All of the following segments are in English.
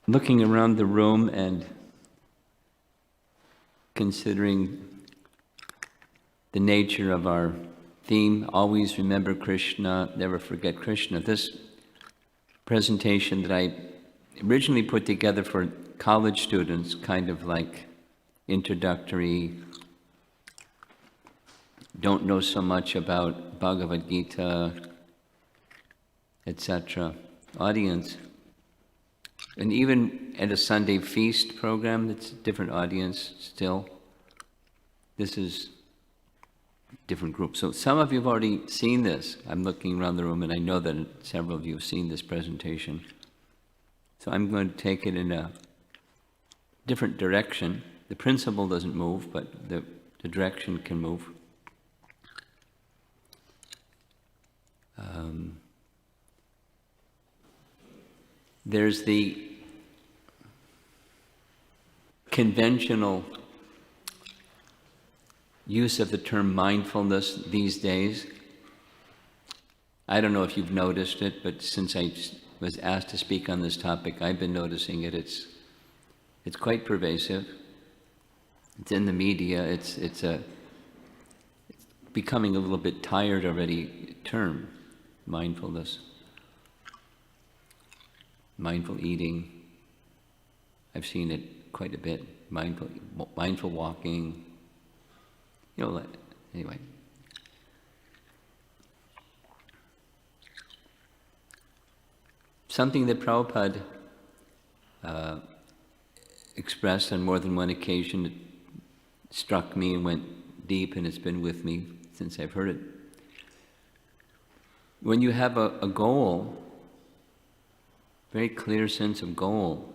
looking around the room and considering the nature of our theme, always remember Krishna, never forget Krishna. This presentation that I originally put together for college students, kind of like introductory, don't know so much about Bhagavad Gita, etc. audience. And even at a Sunday feast program, it's a different audience still. This is a different group. So some of you have already seen this. I'm looking around the room and I know that several of you have seen this presentation. So I'm going to take it in a different direction. The principle doesn't move, but the direction can move. There's the conventional use of the term mindfulness these days. I don't know if you've noticed it, but since I was asked to speak on this topic, I've been noticing it. It's quite pervasive. It's in the media. It's becoming a little bit tired already term, mindfulness. Mindful eating, I've seen it quite a bit. Mindful walking, anyway. Something that Prabhupada expressed on more than one occasion, it struck me and went deep, and it's been with me since I've heard it. When you have a goal, very clear sense of goal,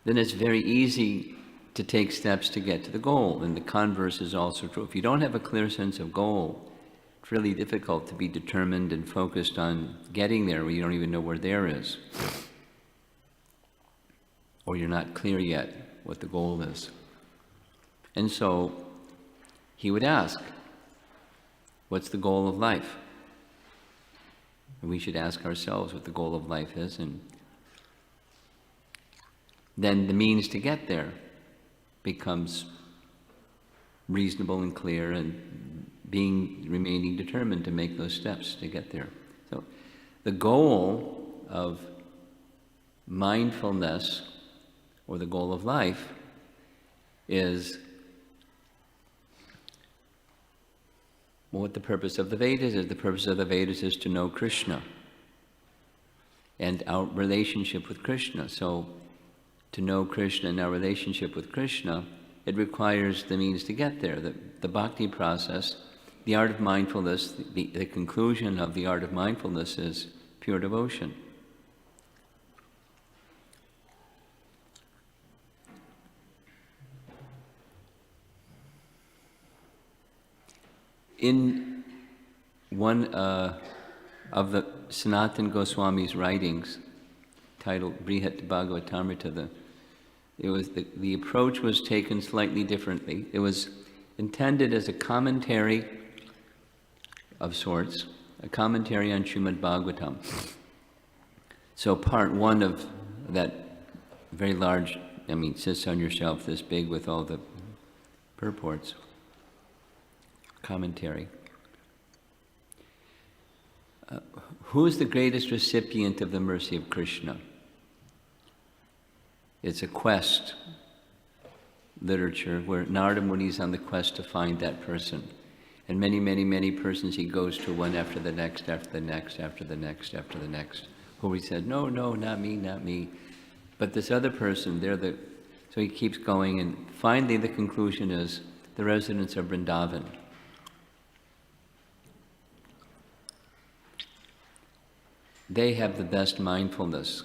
then it's very easy to take steps to get to the goal. And the converse is also true. If you don't have a clear sense of goal, it's really difficult to be determined and focused on getting there where you don't even know where there is. Or you're not clear yet what the goal is. And so he would ask, what's the goal of life? And we should ask ourselves what the goal of life is, and then the means to get there becomes reasonable and clear, and remaining determined to make those steps to get there. So the goal of mindfulness, or the goal of life, is what the purpose of the Vedas is. The purpose of the Vedas is to know Krishna and our relationship with Krishna. So to know Krishna and our relationship with Krishna, it requires the means to get there. The bhakti process, the art of mindfulness, the conclusion of the art of mindfulness is pure devotion. In one of the Sanatana Goswami's writings, titled Brihat Bhagavatamrita, the approach was taken slightly differently. It was intended as a commentary of sorts, a commentary on Srimad Bhagavatam. So part one of that very large, sits on your shelf this big with all the purports, commentary. Who is the greatest recipient of the mercy of Krishna? It's a quest literature where Narada Muni is on the quest to find that person. And many, many, many persons he goes to, one after the next, after the next, after the next, after the next. Who he said, no, not me, not me. But this other person, so he keeps going, and finally the conclusion is the residents of Vrindavan. They have the best mindfulness.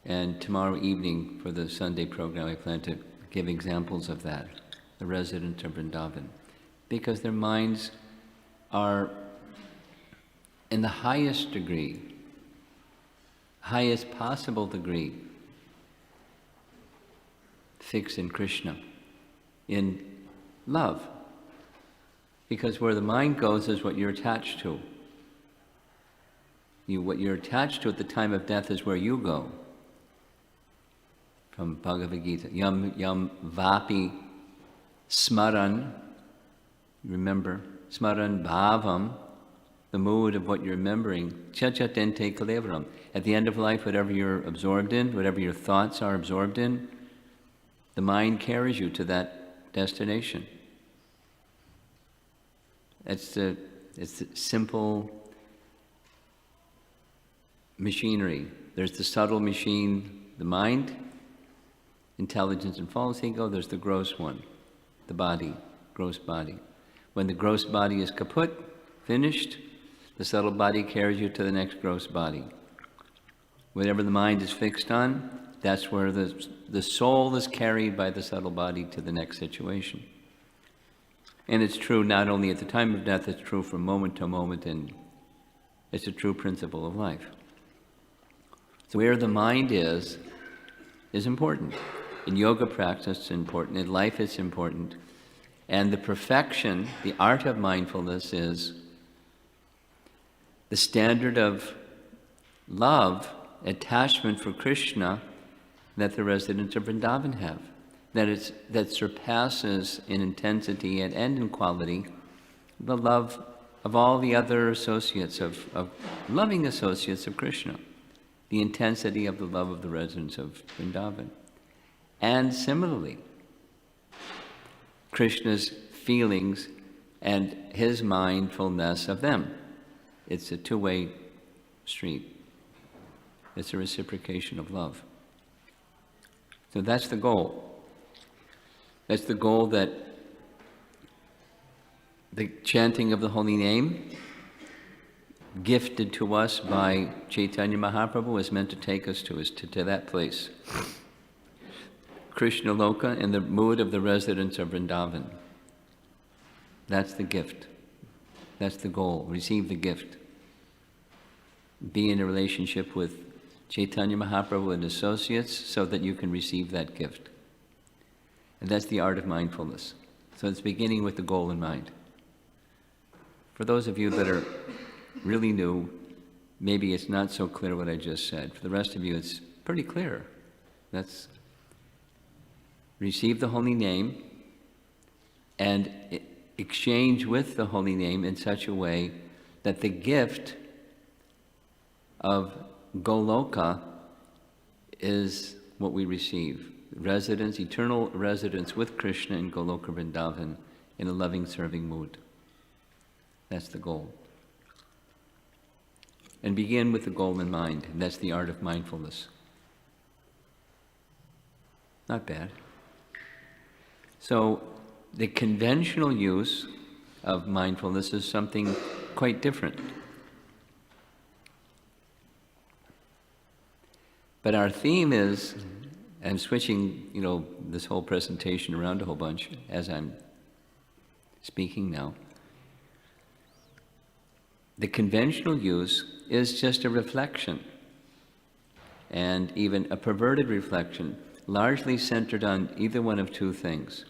And tomorrow evening for the Sunday program, I plan to give examples of that, the residents of Vrindavan. Because their minds are, in the highest degree, highest possible degree, fixed in Krishna, in love. Because where the mind goes is what you're attached to. What you're attached to at the time of death is where you go. from Bhagavad Gita. Yam yam vapi smaran, remember, smaran bhavam, the mood of what you're remembering, chachatente kalevaram. At the end of life, whatever you're absorbed in, whatever your thoughts are absorbed in, the mind carries you to that destination. It's the simple machinery. There's the subtle machine, the mind, intelligence and false ego. There's the gross one, the body, gross body. When the gross body is kaput, finished, the subtle body carries you to the next gross body. Whatever the mind is fixed on, that's where the soul is carried by the subtle body to the next situation. And it's true not only at the time of death, it's true from moment to moment, and it's a true principle of life. So where the mind is important. In yoga practice, it's important. In life, it's important. And the perfection, the art of mindfulness, is the standard of love, attachment for Krishna that the residents of Vrindavan have. That surpasses in intensity and in quality the love of all the other associates, of loving associates of Krishna. The intensity of the love of the residents of Vrindavan. And similarly, Krishna's feelings and his mindfulness of them. It's a two-way street. It's a reciprocation of love. So that's the goal. That's the goal that the chanting of the holy name, gifted to us by Chaitanya Mahaprabhu, is meant to take us to that place. Krishna Loka in the mood of the residents of Vrindavan. That's the gift. That's the goal. Receive the gift. Be in a relationship with Chaitanya Mahaprabhu and associates so that you can receive that gift. And that's the art of mindfulness. So it's beginning with the goal in mind. For those of you that are really new, maybe it's not so clear what I just said. For the rest of you, it's pretty clear. That's receive the holy name and exchange with the holy name in such a way that the gift of Goloka is what we receive. Residence, eternal residence with Krishna in Goloka Vrindavan in a loving, serving mood. That's the goal. And begin with the goal in mind, and that's the art of mindfulness. Not bad. So the conventional use of mindfulness is something quite different. But our theme is, I'm switching, this whole presentation around a whole bunch as I'm speaking now. The conventional use is just a reflection, and even a perverted reflection, largely centered on either one of two things.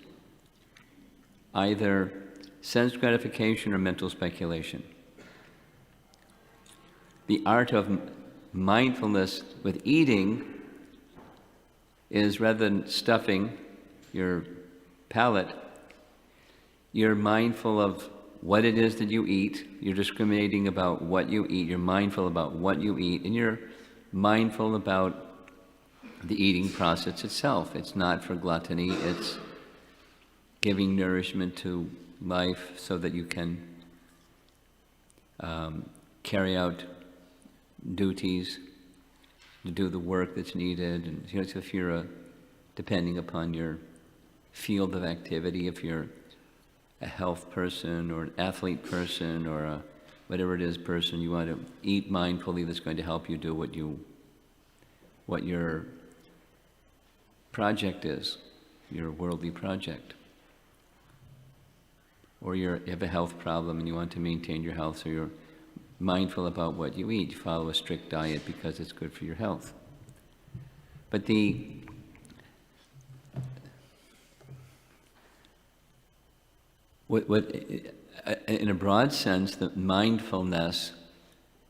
Either sense gratification or mental speculation. The art of mindfulness with eating is, rather than stuffing your palate, you're mindful of what it is that you eat. You're discriminating about what you eat. You're mindful about what you eat, and you're mindful about the eating process itself. It's not for gluttony. It's giving nourishment to life so that you can carry out duties, to do the work that's needed. And if you're depending upon your field of activity, if you're a health person or an athlete person or a whatever it is person, you want to eat mindfully, that's going to help you do what your project is, your worldly project. Or you have a health problem and you want to maintain your health, so you're mindful about what you eat. You follow a strict diet because it's good for your health. But in a broad sense, the mindfulness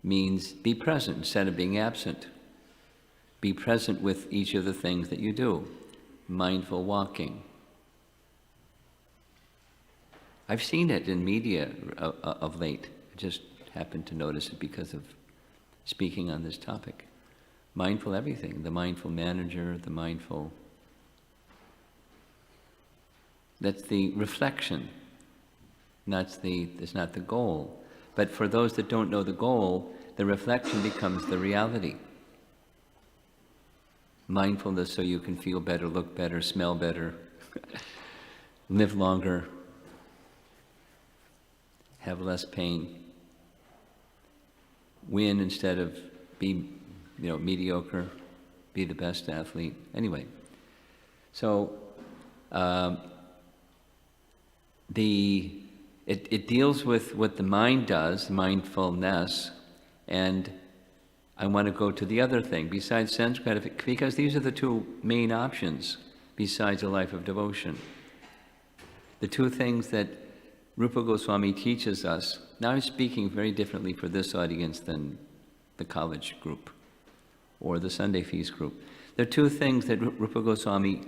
means be present instead of being absent. Be present with each of the things that you do. Mindful walking. I've seen it in media of late. I just happened to notice it because of speaking on this topic. Mindful everything, the mindful manager, the mindful... That's the reflection. That's not the goal. But for those that don't know the goal, the reflection becomes the reality. Mindfulness so you can feel better, look better, smell better, live longer, have less pain, win instead of be, mediocre, be the best athlete. Anyway, so it deals with what the mind does, mindfulness, and I want to go to the other thing, besides sense gratification, because these are the two main options besides a life of devotion. The two things that Rupa Goswami teaches us, now I'm speaking very differently for this audience than the college group or the Sunday feast group. There are two things that Rupa Goswami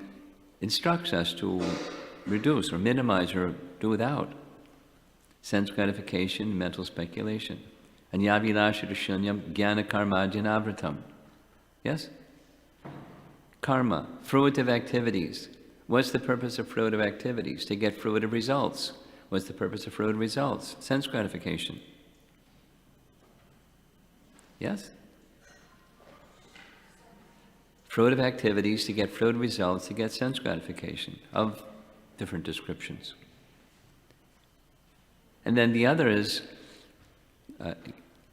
instructs us to reduce or minimize or do without. Sense gratification, mental speculation. Anyavilasha shunyam jnana karma janavratam. Yes? Karma, fruitive activities. What's the purpose of fruitive activities? To get fruitive results. What's the purpose of fruitive results? Sense gratification. Yes? Fruitive activities to get fruitive results, to get sense gratification of different descriptions. And then the other is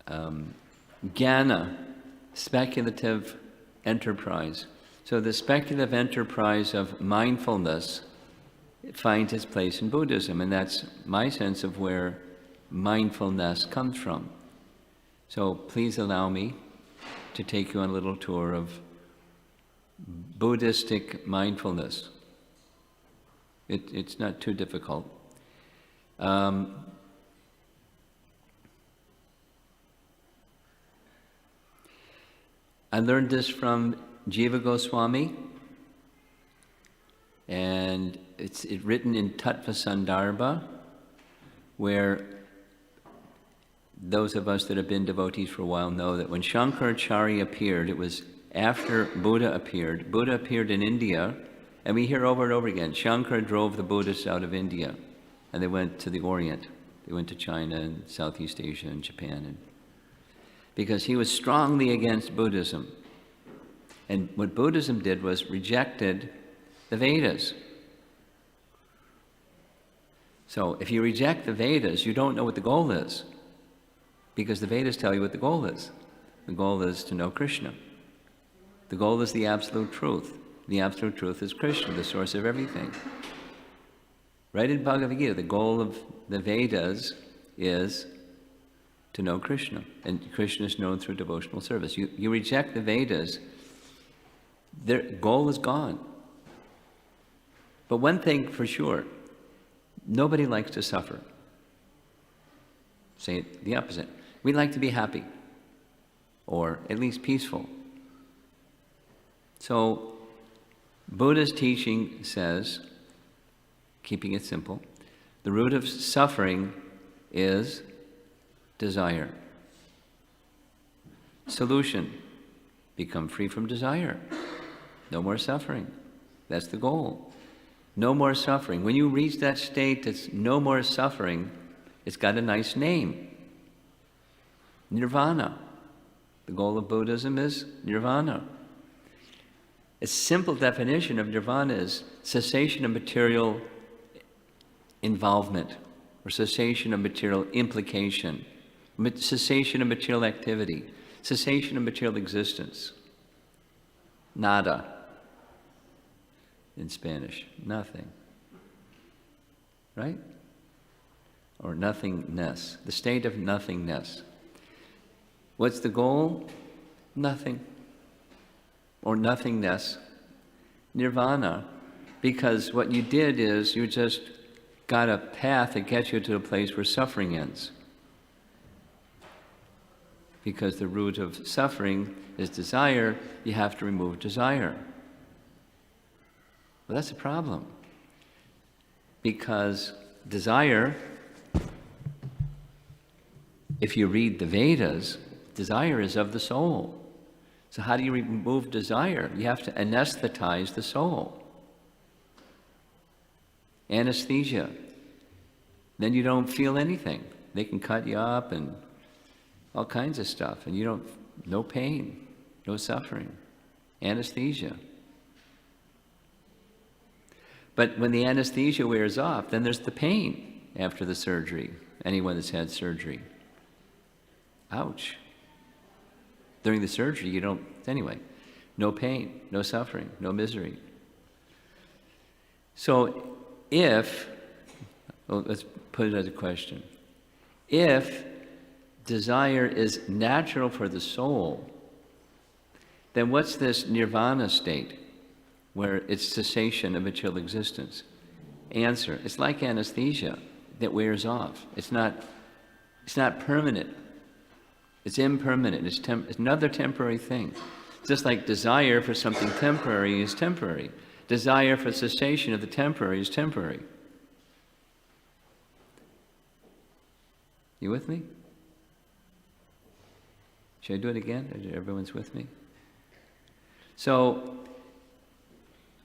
jnana, speculative enterprise. So the speculative enterprise of mindfulness finds its place in Buddhism, and that's my sense of where mindfulness comes from. So please allow me to take you on a little tour of Buddhistic mindfulness. It's not too difficult. I learned this from Jiva Goswami, and it's written in Tattva Sandarbha, where those of us that have been devotees for a while know that when Shankaracharya appeared, it was after Buddha appeared. Buddha appeared in India, and we hear over and over again, Shankara drove the Buddhists out of India, and they went to the Orient. They went to China and Southeast Asia and Japan, because he was strongly against Buddhism. And what Buddhism did was rejected the Vedas. So if you reject the Vedas, you don't know what the goal is, because the Vedas tell you what the goal is. The goal is to know Krishna. The goal is the absolute truth. The absolute truth is Krishna, the source of everything. Right in Bhagavad Gita, the goal of the Vedas is to know Krishna. And Krishna is known through devotional service. You reject the Vedas, their goal is gone. But one thing for sure, nobody likes to suffer. Say it the opposite. We like to be happy, or at least peaceful. So Buddha's teaching says, keeping it simple, the root of suffering is desire. Solution, become free from desire. No more suffering. That's the goal. No more suffering. When you reach that state that's no more suffering, it's got a nice name. Nirvana. The goal of Buddhism is nirvana. A simple definition of nirvana is cessation of material involvement, or cessation of material implication, cessation of material activity, cessation of material existence. Nada in Spanish, nothing. Right? Or nothingness, the state of nothingness. What's the goal? Nothing. Or nothingness. Nirvana. Because what you did is you just got a path that gets you to a place where suffering ends. Because the root of suffering is desire, you have to remove desire. Well, that's a problem. Because desire, if you read the Vedas, desire is of the soul. So how do you remove desire? You have to anesthetize the soul. Anesthesia. Then you don't feel anything. They can cut you up and all kinds of stuff, and you don't, no pain, no suffering. Anesthesia. But when the anesthesia wears off, then there's the pain after the surgery. Anyone that's had surgery. Ouch. During the surgery, you don't, anyway, no pain, no suffering, no misery. So if, well, let's put it as a question. If desire is natural for the soul, then what's this nirvana state where it's cessation of material existence? Answer, it's like anesthesia that wears off. It's not permanent. It's impermanent. It's another temporary thing. Just like desire for something temporary is temporary. Desire for cessation of the temporary is temporary. You with me? Should I do it again? Everyone's with me? So,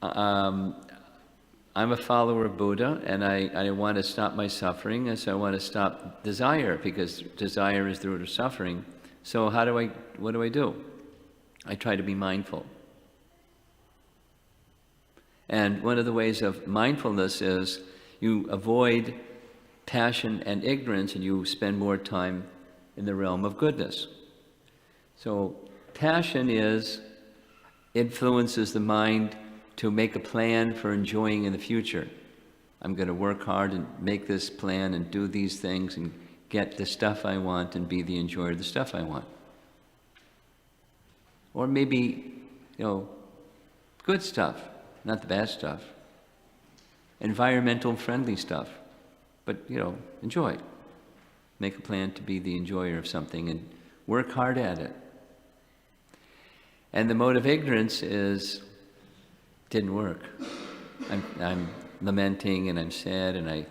I'm a follower of Buddha, and I want to stop my suffering, and so I want to stop desire, because desire is the root of suffering. So what do I do? I try to be mindful. And one of the ways of mindfulness is you avoid passion and ignorance, and you spend more time in the realm of goodness. So passion influences the mind to make a plan for enjoying in the future. I'm going to work hard and make this plan and do these things and get the stuff I want and be the enjoyer of the stuff I want. Or maybe, good stuff, not the bad stuff. Environmental friendly stuff, but, enjoy. Make a plan to be the enjoyer of something and work hard at it. And the mode of ignorance didn't work. I'm lamenting and I'm sad and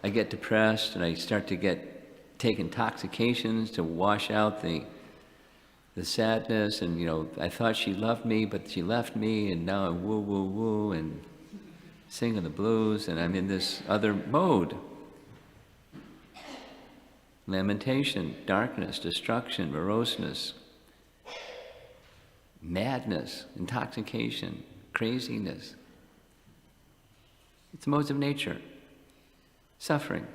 I get depressed and I start to take intoxications to wash out the sadness, and I thought she loved me but she left me, and now I'm woo woo woo and singing the blues, and I'm in this other mode. Lamentation, darkness, destruction, moroseness, madness, intoxication, craziness. It's modes of nature. Suffering.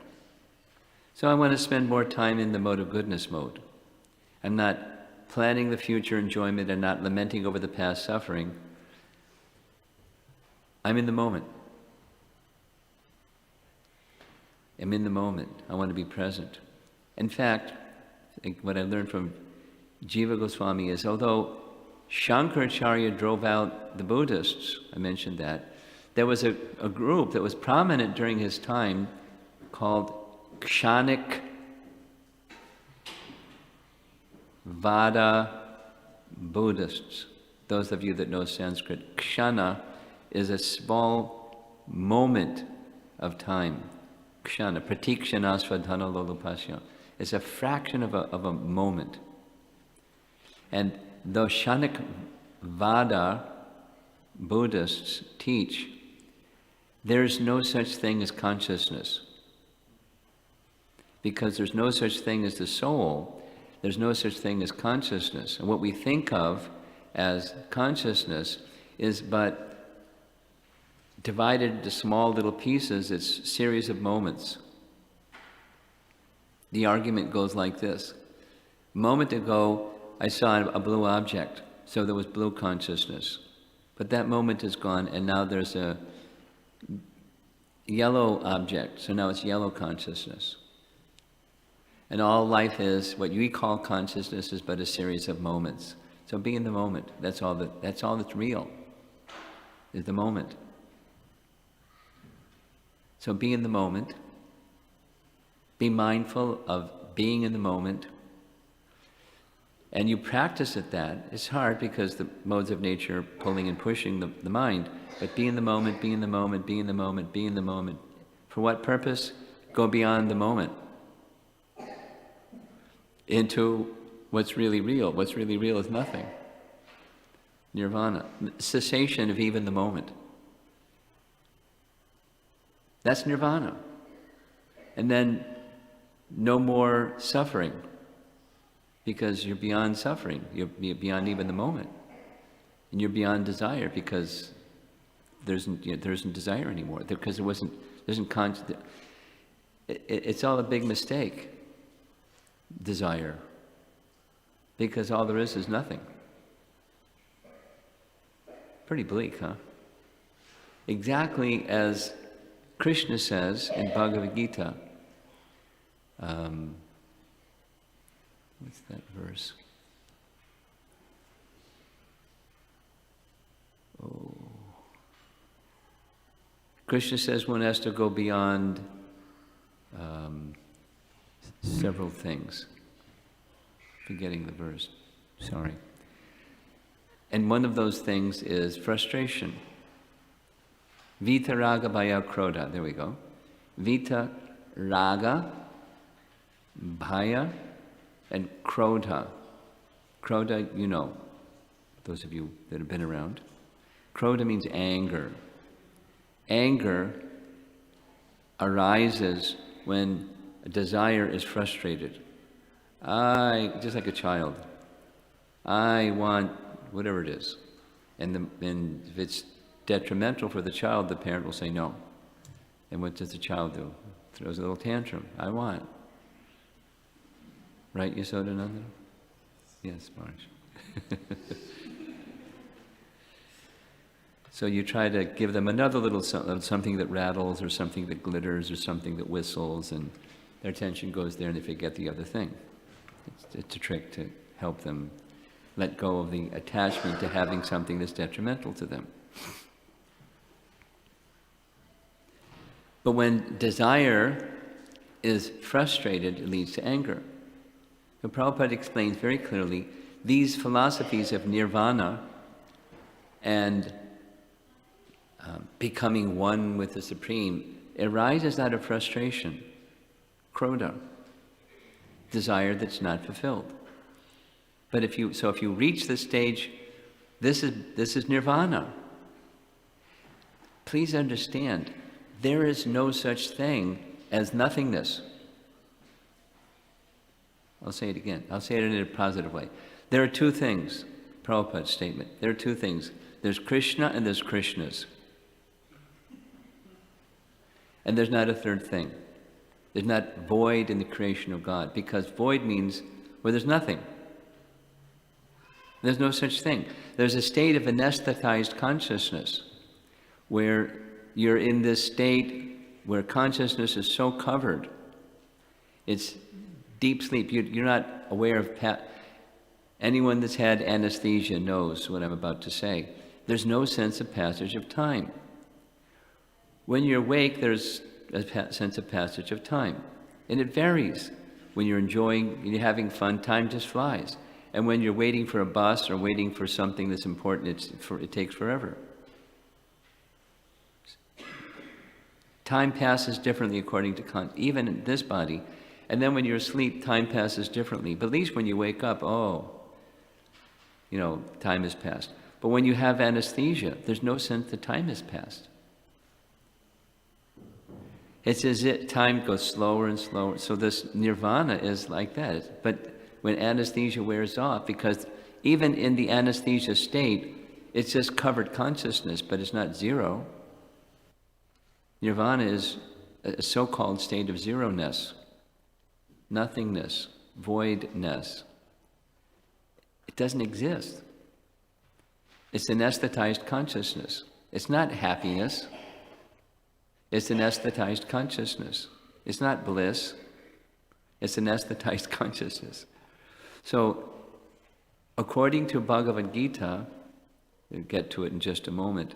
So I want to spend more time in the mode of goodness mode. I'm not planning the future enjoyment and not lamenting over the past suffering. I'm in the moment. I'm in the moment. I want to be present. In fact, what I learned from Jiva Goswami is, although Shankaracharya drove out the Buddhists, I mentioned that, there was a group that was prominent during his time called Kshanik Vada Buddhists. Those of you that know Sanskrit, Kshana is a small moment of time. Kshana, pratikshana svadhana lolupasya. It's a fraction of a moment. And the Kshanik Vada Buddhists teach there's no such thing as consciousness. Because there's no such thing as the soul, there's no such thing as consciousness. And what we think of as consciousness is but divided into small little pieces. It's a series of moments. The argument goes like this. A moment ago, I saw a blue object, so there was blue consciousness. But that moment is gone, and now there's a yellow object, so now it's yellow consciousness. And all life is, what we call consciousness, is but a series of moments. So be in the moment. That's all that's real, is the moment. So be in the moment. Be mindful of being in the moment. And you practice at that. It's hard because the modes of nature are pulling and pushing the mind. But be in the moment, be in the moment, be in the moment, be in the moment. For what purpose? Go beyond the moment. Into what's really real. What's really real is nothing. Nirvana. Cessation of even the moment. That's nirvana. And then no more suffering. Because you're beyond suffering. You're beyond even the moment. And you're beyond desire because there isn't desire anymore. Because it's all a big mistake. Desire. Because all there is nothing. Pretty bleak, huh? Exactly as Krishna says in Bhagavad Gita. What's that verse? Oh. Krishna says one has to go beyond several things. Forgetting the verse. Sorry. And one of those things is frustration. Vita raga bhaya krodha. There we go. Vita raga bhaya and krodha. Krodha, you know, those of you that have been around. Krodha means anger. Anger arises when a desire is frustrated. Just like a child, I want whatever it is. And if it's detrimental for the child, the parent will say no. And what does the child do? Throws a little tantrum. I want. Right, Yasodhananda? Yes, Marsh. So you try to give them another little something that rattles or something that glitters or something that whistles, and their attention goes there and they forget the other thing. It's a trick to help them let go of the attachment to having something that's detrimental to them. But when desire is frustrated, it leads to anger. So Prabhupada explains very clearly these philosophies of nirvana and becoming one with the Supreme arises out of frustration, krodha, desire that's not fulfilled. But if you reach this stage, this is nirvana. Please understand, there is no such thing as nothingness. I'll say it again. I'll say it in a positive way. There are two things, Prabhupada's statement. There are two things. There's Krishna and there's Krishnas. And there's not a third thing. There's not void in the creation of God, because void means where there's nothing. There's no such thing. There's a state of anesthetized consciousness where you're in this state where consciousness is so covered. It's deep sleep. You're not aware of... Anyone that's had anesthesia knows what I'm about to say. There's no sense of passage of time. When you're awake, there's a sense of passage of time. And it varies. When you're enjoying, you're having fun, time just flies. And when you're waiting for a bus or waiting for something that's important, it takes forever. Time passes differently according to even in this body. And then when you're asleep, time passes differently. But at least when you wake up, time has passed. But when you have anesthesia, there's no sense that time has passed. It's as if time goes slower and slower. So this nirvana is like that. But when anesthesia wears off, because even in the anesthesia state, it's just covered consciousness, but it's not zero. Nirvana is a so-called state of zero-ness, nothingness, voidness. It doesn't exist. It's anesthetized consciousness. It's not happiness. It's anesthetized consciousness. It's not bliss. It's anesthetized consciousness. So, according to Bhagavad Gita, we'll get to it in just a moment,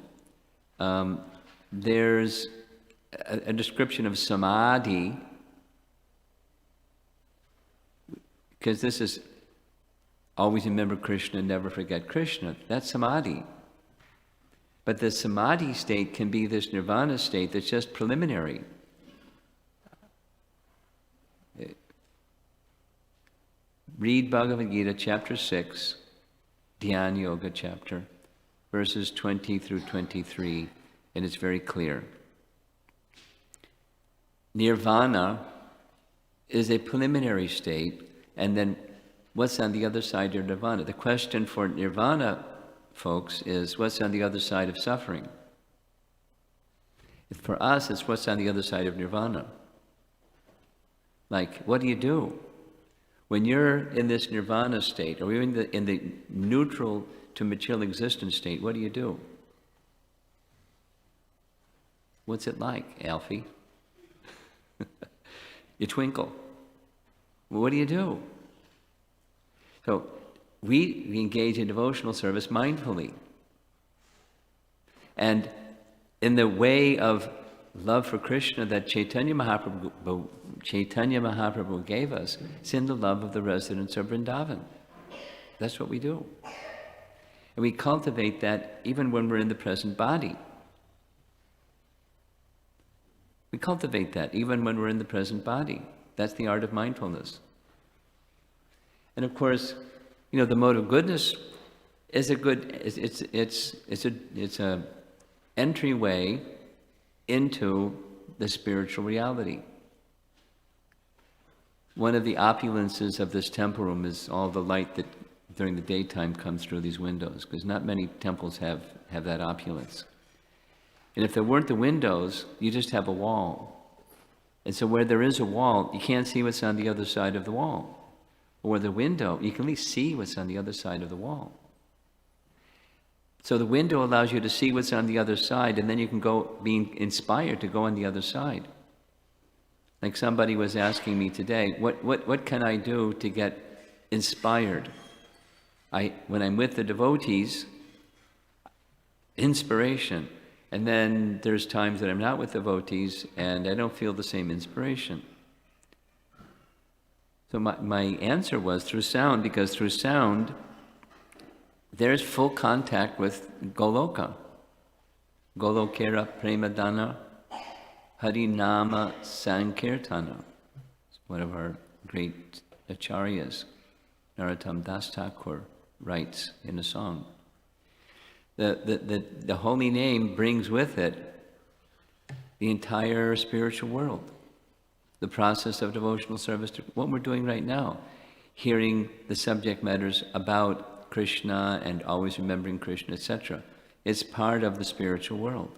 there's a description of samadhi, because this is always remember Krishna, never forget Krishna. That's samadhi. But the samadhi state can be this nirvana state that's just preliminary. Read Bhagavad Gita, chapter 6, Dhyana Yoga chapter, verses 20 through 23, and it's very clear. Nirvana is a preliminary state, and then what's on the other side of nirvana? The question for nirvana, folks, is what's on the other side of suffering? For us, it's what's on the other side of nirvana. Like, what do you do? When you're in this nirvana state, or you're in the neutral to material existence state, what do you do? What's it like, Alfie? You twinkle. Well, what do you do? So we engage in devotional service mindfully. And in the way of love for Krishna that Chaitanya Mahaprabhu gave us, it's in the love of the residents of Vrindavan. That's what we do. And we cultivate that even when we're in the present body. We cultivate that even when we're in the present body. That's the art of mindfulness. And of course, you know, the mode of goodness is a good, it's a entryway into the spiritual reality. One of the opulences of this temple room is all the light that during the daytime comes through these windows, because not many temples have that opulence. And if there weren't the windows, you just have a wall. And so where there is a wall, you can't see what's on the other side of the wall. Or the window, you can at least see what's on the other side of the wall. So the window allows you to see what's on the other side, and then you can go being inspired to go on the other side. Like somebody was asking me today, what can I do to get inspired? When I'm with the devotees, inspiration. And then there's times that I'm not with devotees and I don't feel the same inspiration. So my answer was through sound, because through sound, there's full contact with Goloka. Golokera Premadana Harinama Sankirtana. It's one of our great acharyas, Narottam Das Thakur, writes in a song. The holy name brings with it the entire spiritual world. The process of devotional service, to what we're doing right now, hearing the subject matters about Krishna and always remembering Krishna, etc. It's part of the spiritual world.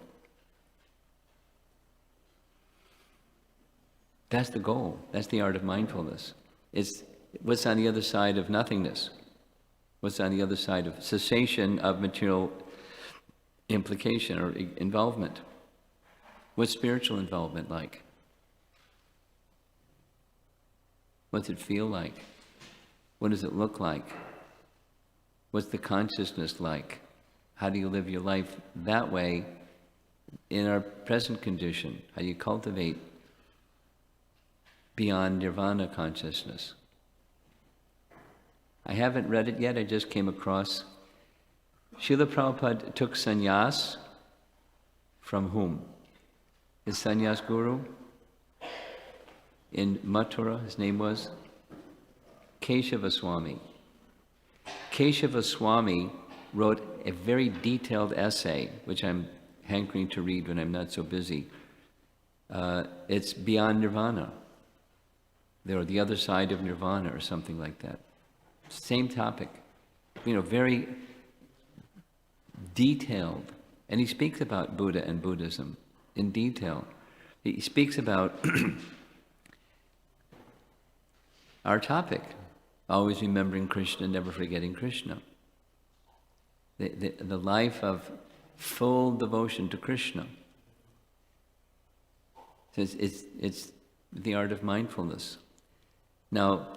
That's the goal. That's the art of mindfulness. It's what's on the other side of nothingness. What's on the other side of cessation of material implication or involvement. What's spiritual involvement like? What's it feel like? What does it look like? What's the consciousness like? How do you live your life that way in our present condition? How do you cultivate beyond nirvana consciousness? I haven't read it yet, I just came across. Srila Prabhupada took sannyas from whom? His sannyas guru? In Mathura, his name was Keshava Swami. Keshava Swami wrote a very detailed essay, which I'm hankering to read when I'm not so busy. It's Beyond Nirvana. Or the other side of nirvana, or something like that. Same topic. You know, very detailed. And he speaks about Buddha and Buddhism in detail. He speaks about our topic, always remembering Krishna, never forgetting Krishna. The life of full devotion to Krishna. So it's the art of mindfulness. Now,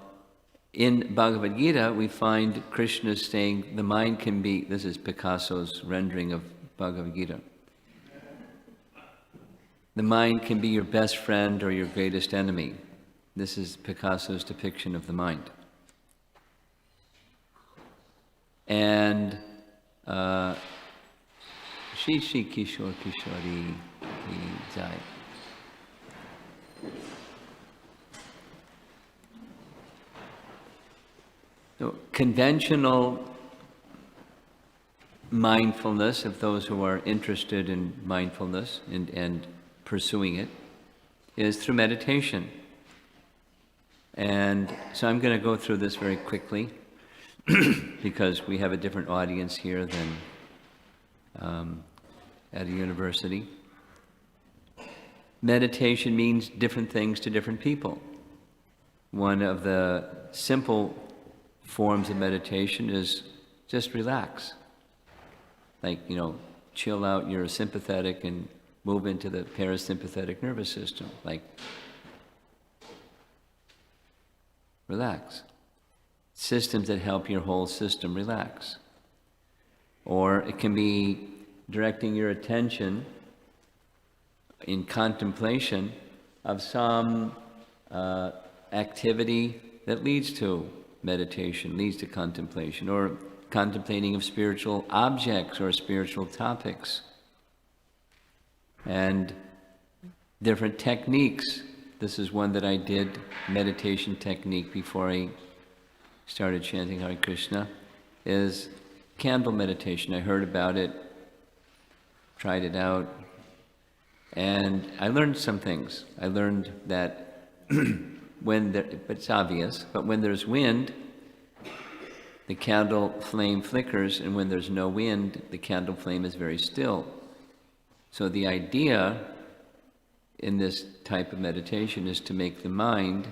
in Bhagavad Gita, we find Krishna saying the mind can be, this is Picasso's rendering of Bhagavad Gita. The mind can be your best friend or your greatest enemy. This is Picasso's depiction of the mind. And Shri Shri Kishore Kishori Ki Jai. So, conventional mindfulness, of those who are interested in mindfulness and pursuing it, is through meditation. And so I'm going to go through this very quickly because we have a different audience here than at a university. Meditation means different things to different people. One of the simple forms of meditation is just relax. Like, chill out your sympathetic and move into the parasympathetic nervous system. Like, relax. Systems that help your whole system relax. Or it can be directing your attention in contemplation of some activity that leads to meditation, leads to contemplation, or contemplating of spiritual objects or spiritual topics. And different techniques. This is one that I did, meditation technique, before I started chanting Hare Krishna, is candle meditation. I heard about it, tried it out, and I learned some things. I learned that it's obvious, but when there's wind, the candle flame flickers, and when there's no wind, the candle flame is very still. So the idea in this type of meditation is to make the mind,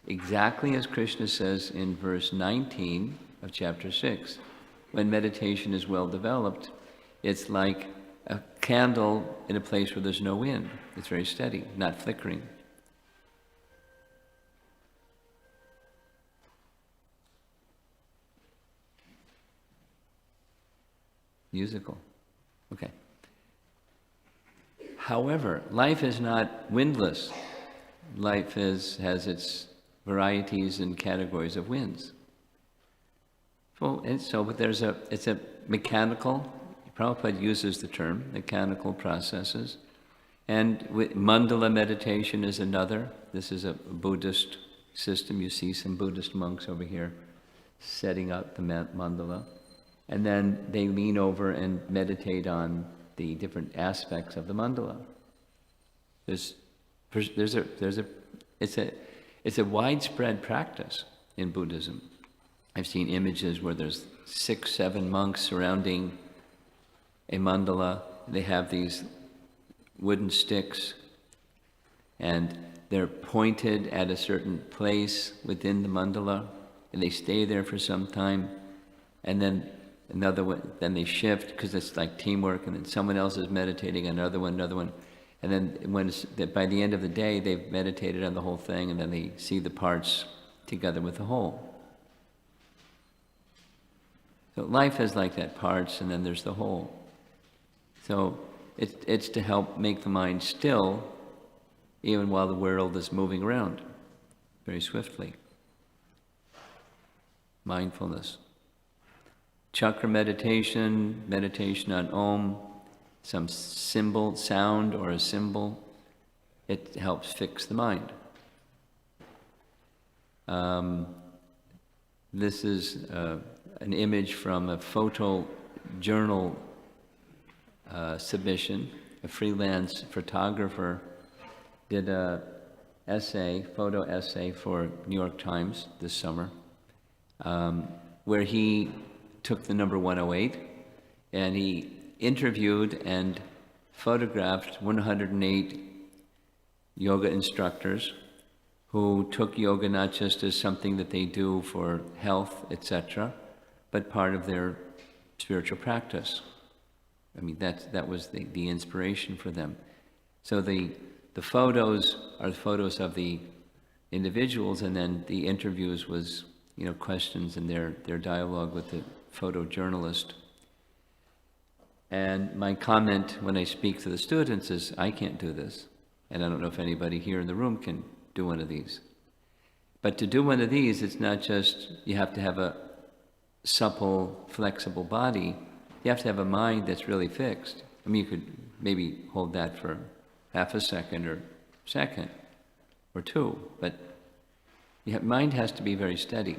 exactly as Krishna says in verse 19 of chapter 6. When meditation is well developed, it's like a candle in a place where there's no wind. It's very steady, not flickering. Musical. Okay. However, life is not windless. Life has its varieties and categories of winds. Well, and so but it's a mechanical, Prabhupada uses the term, mechanical processes. And mandala meditation is another. This is a Buddhist system. You see some Buddhist monks over here setting up the mandala. And then they lean over and meditate on the different aspects of the mandala. It's a widespread practice in Buddhism. I've seen images where there's 6, 7 monks surrounding a mandala. They have these wooden sticks, and they're pointed at a certain place within the mandala, and they stay there for some time, and then another one, then they shift, because it's like teamwork, and then someone else is meditating on another one, and then by the end of the day, they've meditated on the whole thing, and then they see the parts together with the whole. So life is like that, parts, and then there's the whole. So it's to help make the mind still, even while the world is moving around very swiftly. Mindfulness. Chakra meditation, meditation on Om, some symbol, sound or a symbol, it helps fix the mind. This is an image from a photo journal submission. A freelance photographer did a photo essay for New York Times this summer, where he took the number 108 and he interviewed and photographed 108 yoga instructors who took yoga not just as something that they do for health, etc., but part of their spiritual practice. I mean, that was the inspiration for them. So the photos are photos of the individuals, and then the interviews was, questions and their dialogue with the photojournalist. And my comment when I speak to the students is, I can't do this. And I don't know if anybody here in the room can do one of these. But to do one of these, it's not just, you have to have supple, flexible body, you have to have a mind that's really fixed. I mean, you could maybe hold that for half a second or second or two, but mind has to be very steady.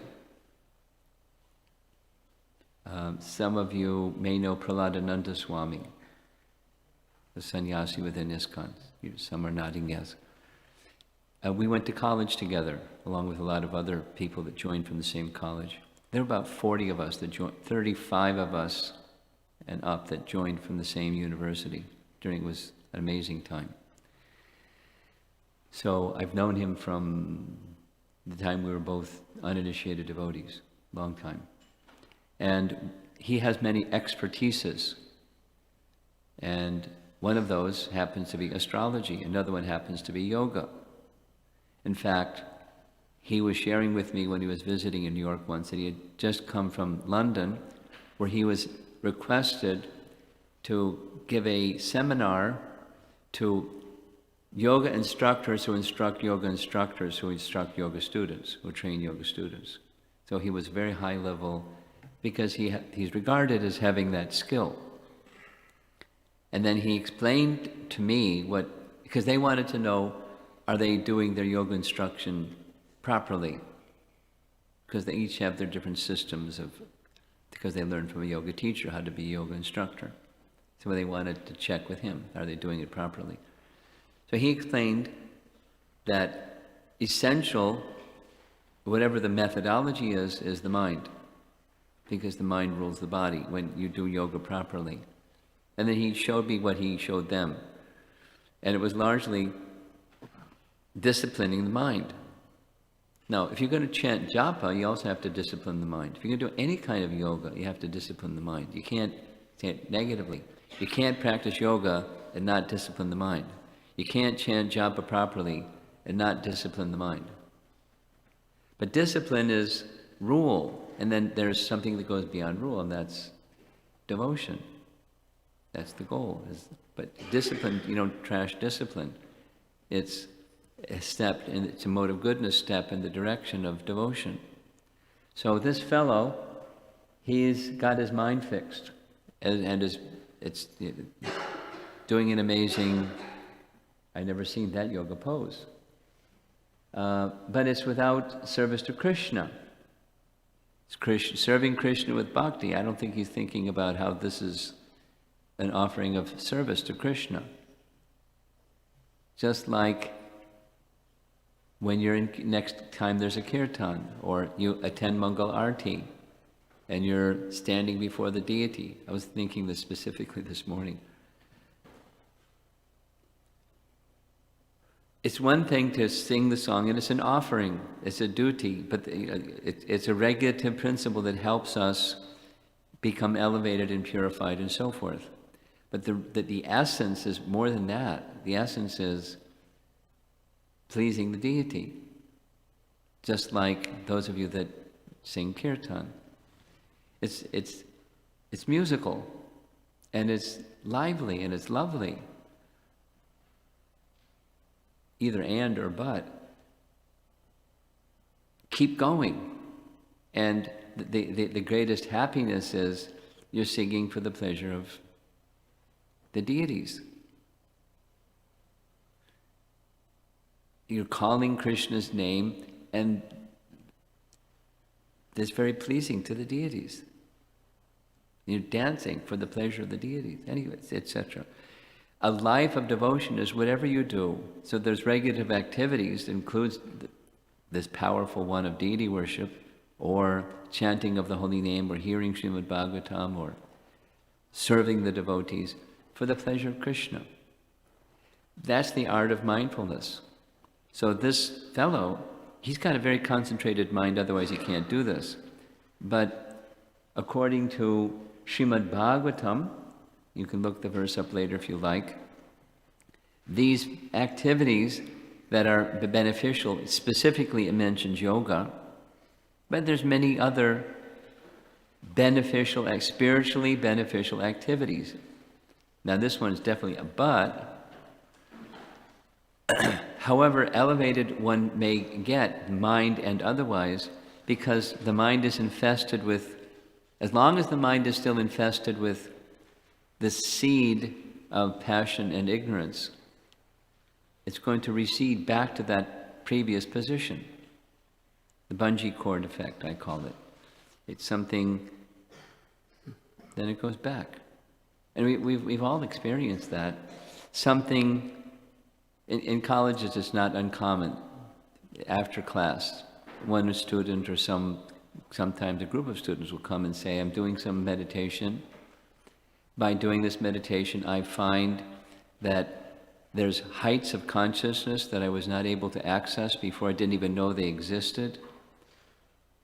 Some of you may know Prahladananda Swami, the sannyasi within ISKCON. Some are nodding yes. We went to college together, along with a lot of other people that joined from the same college. There were about 40 of us that joined, 35 of us and up that joined from the same university. It was an amazing time. So I've known him from the time we were both uninitiated devotees, long time. And he has many expertises. And one of those happens to be astrology. Another one happens to be yoga. In fact, he was sharing with me when he was visiting in New York once that he had just come from London, where he was requested to give a seminar to yoga instructors who instruct yoga instructors who instruct yoga students, who train yoga students. So he was very high level because he's regarded as having that skill. And then he explained to me because they wanted to know, are they doing their yoga instruction properly? Because they each have their different systems because they learned from a yoga teacher how to be a yoga instructor. So they wanted to check with him, are they doing it properly? So he explained that essential, whatever the methodology is the mind, because the mind rules the body when you do yoga properly. And then he showed me what he showed them. And it was largely disciplining the mind. Now, if you're going to chant japa, you also have to discipline the mind. If you're going to do any kind of yoga, you have to discipline the mind. You can't chant negatively. You can't practice yoga and not discipline the mind. You can't chant japa properly and not discipline the mind. But discipline is rule, and then there's something that goes beyond rule, and that's devotion. That's the goal. But discipline, you don't trash discipline. It's a step, and it's a mode of goodness step in the direction of devotion. So this fellow, he's got his mind fixed, and it's doing an amazing, I've never seen that yoga pose. But it's without service to Krishna. It's serving Krishna with bhakti. I don't think he's thinking about how this is an offering of service to Krishna. Just like when next time there's a kirtan, or you attend Mangal Arti, and you're standing before the deity. I was thinking this specifically this morning. It's one thing to sing the song, and it's an offering, it's a duty, but it's a regulative principle that helps us become elevated and purified and so forth. But the essence is more than that. The essence is pleasing the deity, just like those of you that sing kirtan. It's musical, and it's lively, and it's lovely. Either and or but. Keep going. And the greatest happiness is you're singing for the pleasure of the deities. You're calling Krishna's name, and that's very pleasing to the deities. You're dancing for the pleasure of the deities, anyways, etc. A life of devotion is whatever you do. So there's regulative activities that includes this powerful one of deity worship, or chanting of the holy name, or hearing Srimad Bhagavatam, or serving the devotees for the pleasure of Krishna. That's the art of mindfulness. So this fellow, he's got a very concentrated mind, otherwise he can't do this. But according to Srimad Bhagavatam, you can look the verse up later if you like, these activities that are beneficial, specifically it mentions yoga, but there's many other beneficial, spiritually beneficial activities. Now this one is definitely a but. However elevated one may get, mind and otherwise, because the mind is infested with As long as the mind is still infested with the seed of passion and ignorance, it's going to recede back to that previous position. The bungee cord effect, I call it. It's something, then it goes back. And we've all experienced that. Something, in colleges it's not uncommon. After class, one student or sometimes a group of students will come and say, I'm doing some meditation. By doing this meditation, I find that there's heights of consciousness that I was not able to access before. I didn't even know they existed.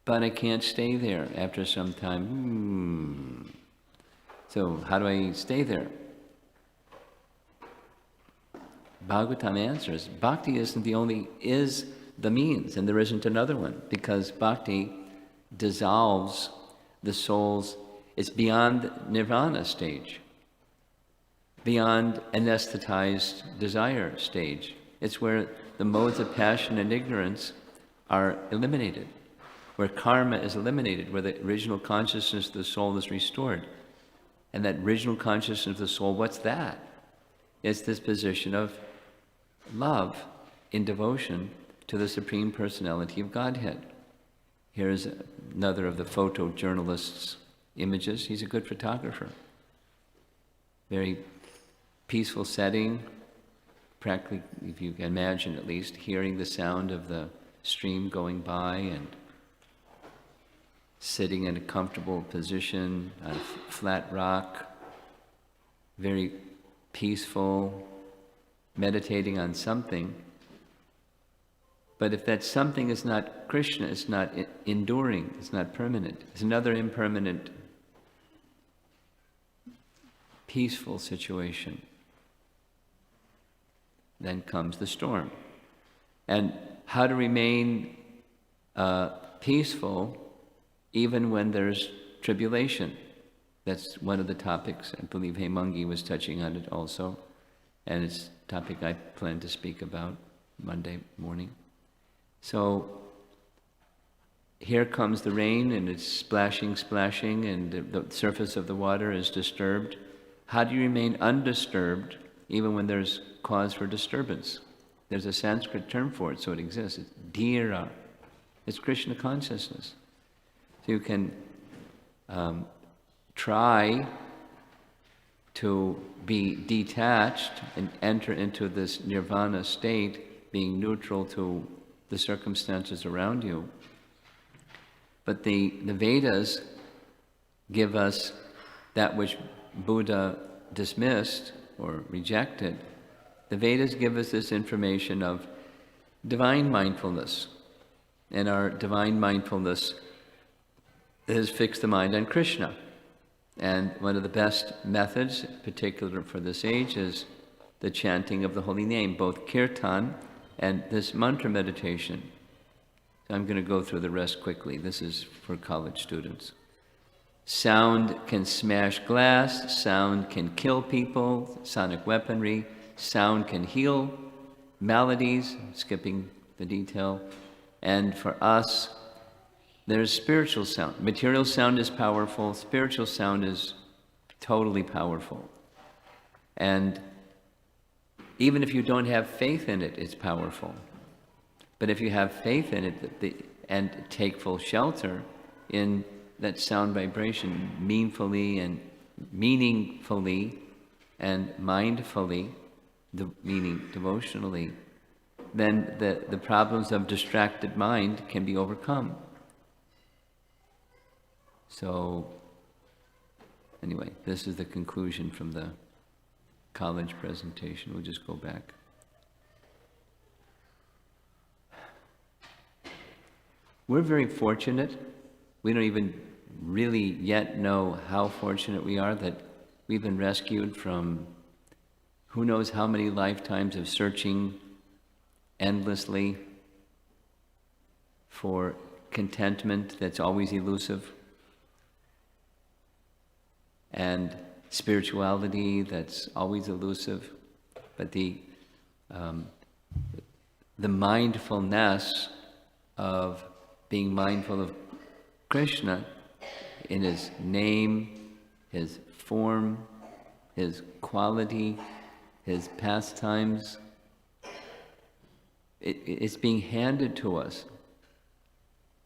But I can't stay there after some time. So how do I stay there? Bhagavatam answers, bhakti is the means, and there isn't another one, because bhakti dissolves the soul's, it's beyond nirvana stage, beyond anesthetized desire stage. It's where the modes of passion and ignorance are eliminated, where karma is eliminated, where the original consciousness of the soul is restored. And that original consciousness of the soul, what's that? It's this position of love in devotion to the Supreme Personality of Godhead. Here's another of the photojournalist's images. He's a good photographer. Very peaceful setting, practically, if you can imagine at least, hearing the sound of the stream going by and sitting in a comfortable position on a flat rock, very peaceful, meditating on something. But if that something is not Krishna, it's not enduring, it's not permanent, it's another impermanent, peaceful situation, then comes the storm. And how to remain peaceful even when there's tribulation. That's one of the topics. I believe Hemangi was touching on it also. And it's a topic I plan to speak about Monday morning. So here comes the rain, and it's splashing, and the surface of the water is disturbed. How do you remain undisturbed even when there's cause for disturbance? There's a Sanskrit term for it, so it exists. It's dhira. It's Krishna consciousness. So you can try to be detached and enter into this nirvana state, being neutral to the circumstances around you. But the Vedas give us that which Buddha dismissed or rejected. The Vedas give us this information of divine mindfulness. And our divine mindfulness is fix the mind on Krishna. And one of the best methods, particularly for this age, is the chanting of the holy name, both kirtan and this mantra meditation. So I'm going to go through the rest quickly. This is for college students. Sound can smash glass, sound can kill people, sonic weaponry, sound can heal maladies, skipping the detail. And for us, there's spiritual sound. Material sound is powerful, spiritual sound is totally powerful. And even if you don't have faith in it, it's powerful. But if you have faith in it and take full shelter in that sound vibration meaningfully and mindfully, meaning devotionally, then the problems of distracted mind can be overcome. So, anyway, this is the conclusion from the college presentation. We'll just go back. We're very fortunate. We don't even really yet know how fortunate we are that we've been rescued from who knows how many lifetimes of searching endlessly for contentment that's always elusive, and spirituality that's always elusive. But the mindfulness of being mindful of Krishna in His name, His form, His quality, His pastimes. It's being handed to us.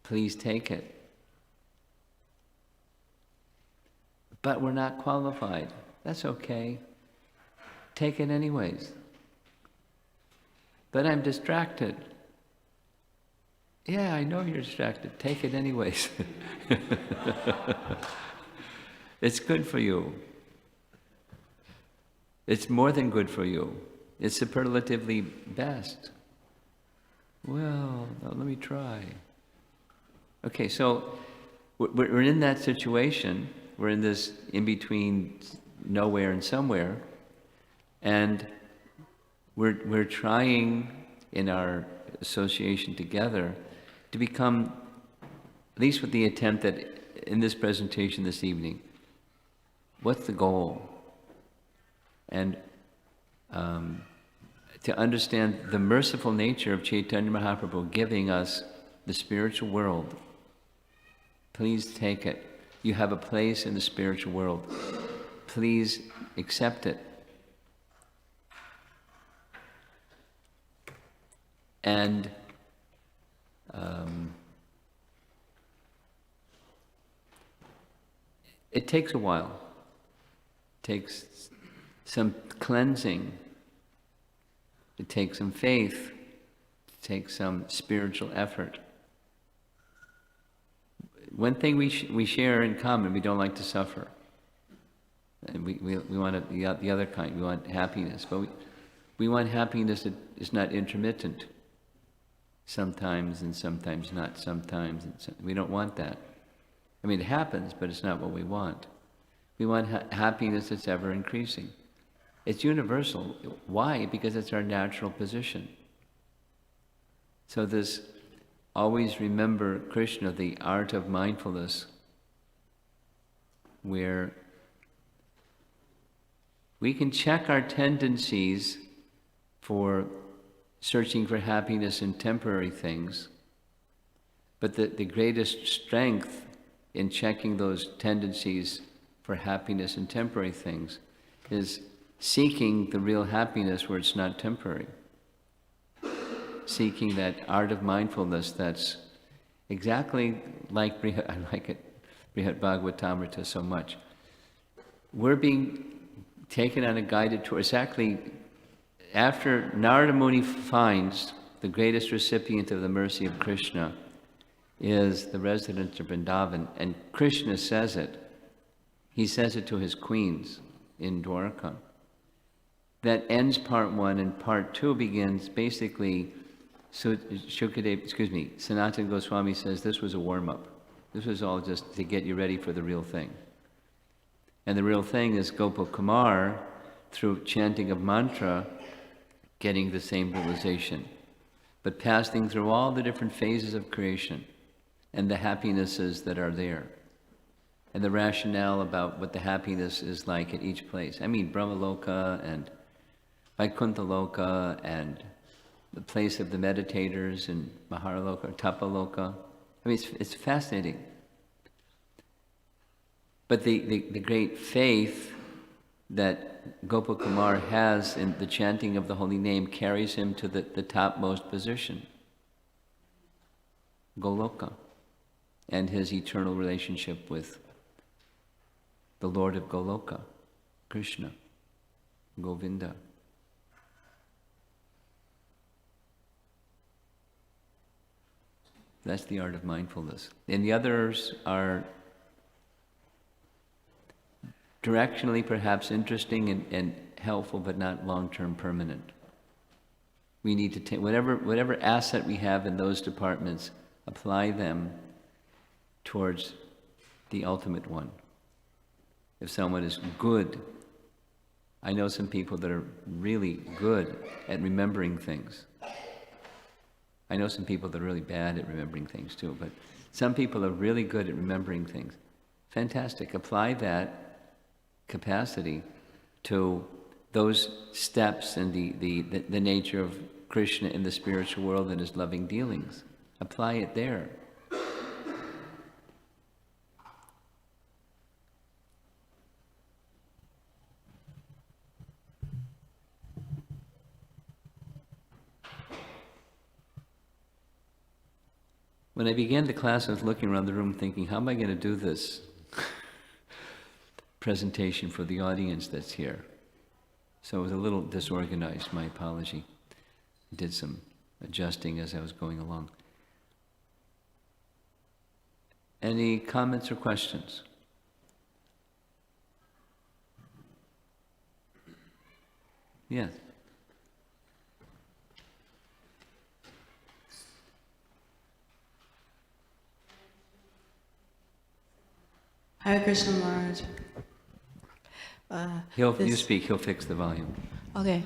Please take it. But we're not qualified. That's okay. Take it anyways. But I'm distracted. Yeah, I know you're distracted. Take it anyways. It's good for you. It's more than good for you. It's superlatively best. Well, let me try. Okay, so we're in that situation. We're in this in-between nowhere and somewhere. And we're trying in our association together to become, at least with the attempt that in this presentation this evening, what's the goal? And to understand the merciful nature of Chaitanya Mahaprabhu giving us the spiritual world. Please take it. You have a place in the spiritual world. Please accept it. And it takes a while. It takes some cleansing. It takes some faith. It takes some spiritual effort. One thing we share in common, we don't like to suffer. And we want the other kind. We want happiness. But we want happiness that is not intermittent. Sometimes and sometimes not. Sometimes. We don't want that. I mean, it happens, but it's not what we want. We want happiness that's ever increasing. It's universal. Why? Because it's our natural position. So this, always remember Krishna, the art of mindfulness, where we can check our tendencies for searching for happiness in temporary things, but the greatest strength in checking those tendencies for happiness in temporary things is seeking the real happiness where it's not temporary. Seeking that art of mindfulness that's exactly like I like it, Brihat Bhagavatamrita so much. We're being taken on a guided tour. It's actually after Narada Muni finds the greatest recipient of the mercy of Krishna is the resident of Vrindavan, and Krishna says it. He says it to his queens in Dwarka. That ends part one, and part two begins basically. So Sanatana Goswami says this was a warm-up. This was all just to get you ready for the real thing. And the real thing is Gopal Kumar, through chanting of mantra, getting the same realization, but passing through all the different phases of creation and the happinesses that are there, and the rationale about what the happiness is like at each place. I mean, Brahmaloka and Vaikuntha Loka and the place of the meditators and Maharaloka or Tapaloka. I mean, it's fascinating. But the great faith that Gopal Kumar has in the chanting of the holy name carries him to the topmost position, Goloka, and his eternal relationship with the Lord of Goloka, Krishna, Govinda. That's the art of mindfulness. And the others are directionally perhaps interesting and helpful, but not long-term permanent. We need to take whatever asset we have in those departments, apply them towards the ultimate one. If someone is good, I know some people that are really good at remembering things. I know some people that are really bad at remembering things too, but some people are really good at remembering things. Fantastic. Apply that capacity to those steps and the nature of Krishna in the spiritual world and his loving dealings. Apply it there. When I began the class, I was looking around the room thinking, how am I going to do this presentation for the audience that's here? So it was a little disorganized, my apology. I did some adjusting as I was going along. Any comments or questions? Yes. Hare Krishna Maharaj. You speak, he'll fix the volume. Okay.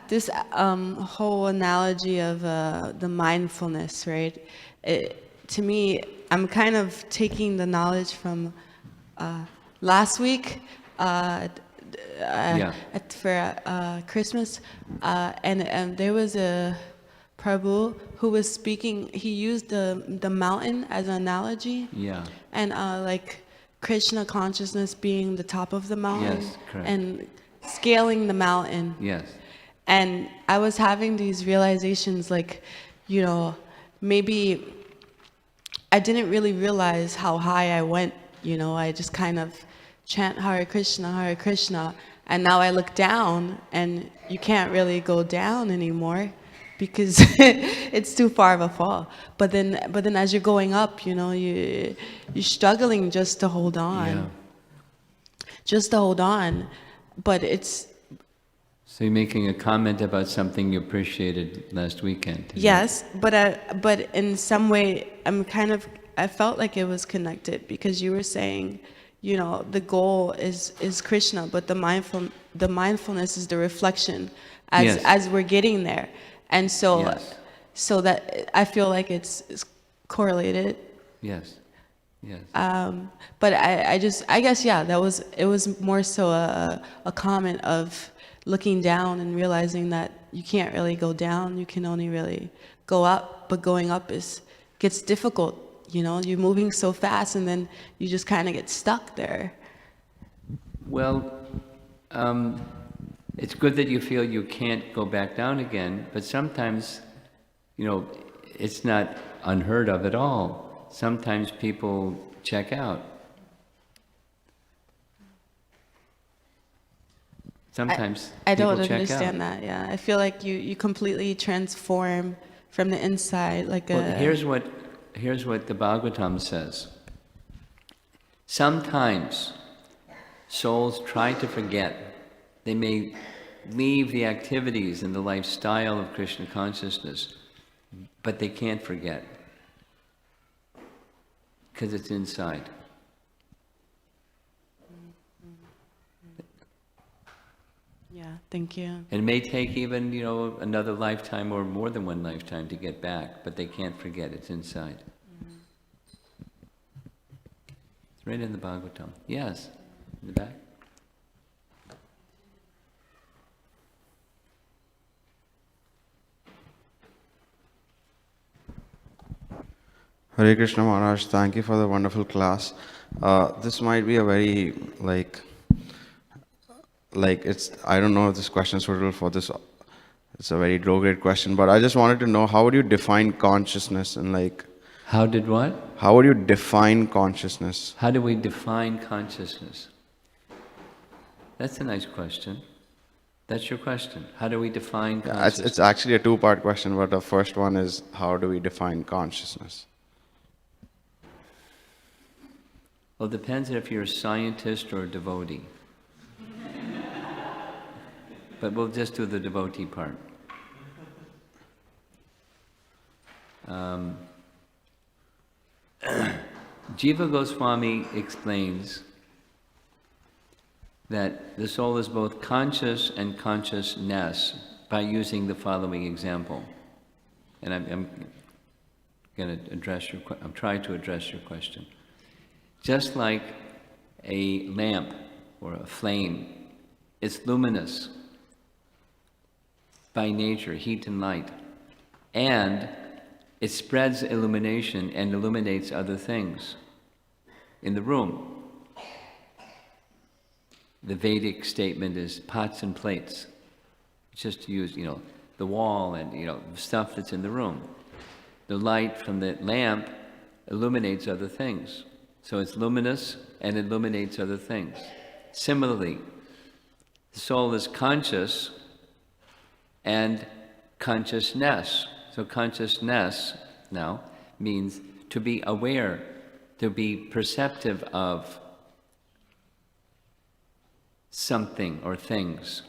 This whole analogy of the mindfulness, right? To me, I'm kind of taking the knowledge from last week for Christmas, and there was a Prabhu who was speaking. He used the mountain as an analogy. Yeah. And like Krishna consciousness being the top of the mountain. Yes, correct. And scaling the mountain. Yes. And I was having these realizations, like, you know, maybe I didn't really realize how high I went. You know, I just kind of chant Hare Krishna, and now I look down, and you can't really go down anymore because it's too far of a fall. But then as you're going up, you know, you're struggling just to hold on. Yeah. Just to hold on. But it's... So you're making a comment about something you appreciated last weekend. Yes, but in some way, I felt like it was connected, because you were saying, you know, the goal is Krishna, but the mindfulness is the reflection as we're getting there. And so, so that I feel like it's correlated. Yes. Yes. But I guess, yeah, it was more so a comment of looking down and realizing that you can't really go down, you can only really go up, but going up gets difficult, you know, you're moving so fast and then you just kind of get stuck there. Well, it's good that you feel you can't go back down again, but sometimes, you know, it's not unheard of at all. Sometimes people check out. Sometimes I don't people check understand out. that. Yeah, I feel like you completely transform from the inside, like here's what the Bhagavatam says. Sometimes souls try to forget. They may leave the activities and the lifestyle of Krishna consciousness, but they can't forget because it's inside. Yeah, thank you. It may take even, you know, another lifetime or more than one lifetime to get back, but they can't forget, it's inside. It's right in the Bhagavatam. Yes, in the back. Hare Krishna Maharaj, thank you for the wonderful class. This might be a very, I don't know if this question is suitable for this. It's a very low-grade question, but I just wanted to know, how would you define consciousness and How did what? How would you define consciousness? How do we define consciousness? That's a nice question. That's your question. How do we define consciousness? It's actually a two-part question, but the first one is, how do we define consciousness? Well, it depends if you're a scientist or a devotee. But we'll just do the devotee part. Jiva Goswami explains that the soul is both conscious and consciousness by using the following example. And I'm going to try to address your question. Just like a lamp or a flame, it's luminous by nature, heat and light, and it spreads illumination and illuminates other things in the room. The Vedic statement is pots and plates. It's just to use, the wall and, stuff that's in the room. the light from the lamp illuminates other things. So it's luminous and illuminates other things. Similarly, the soul is conscious and consciousness. So consciousness now means to be aware, to be perceptive of something or things.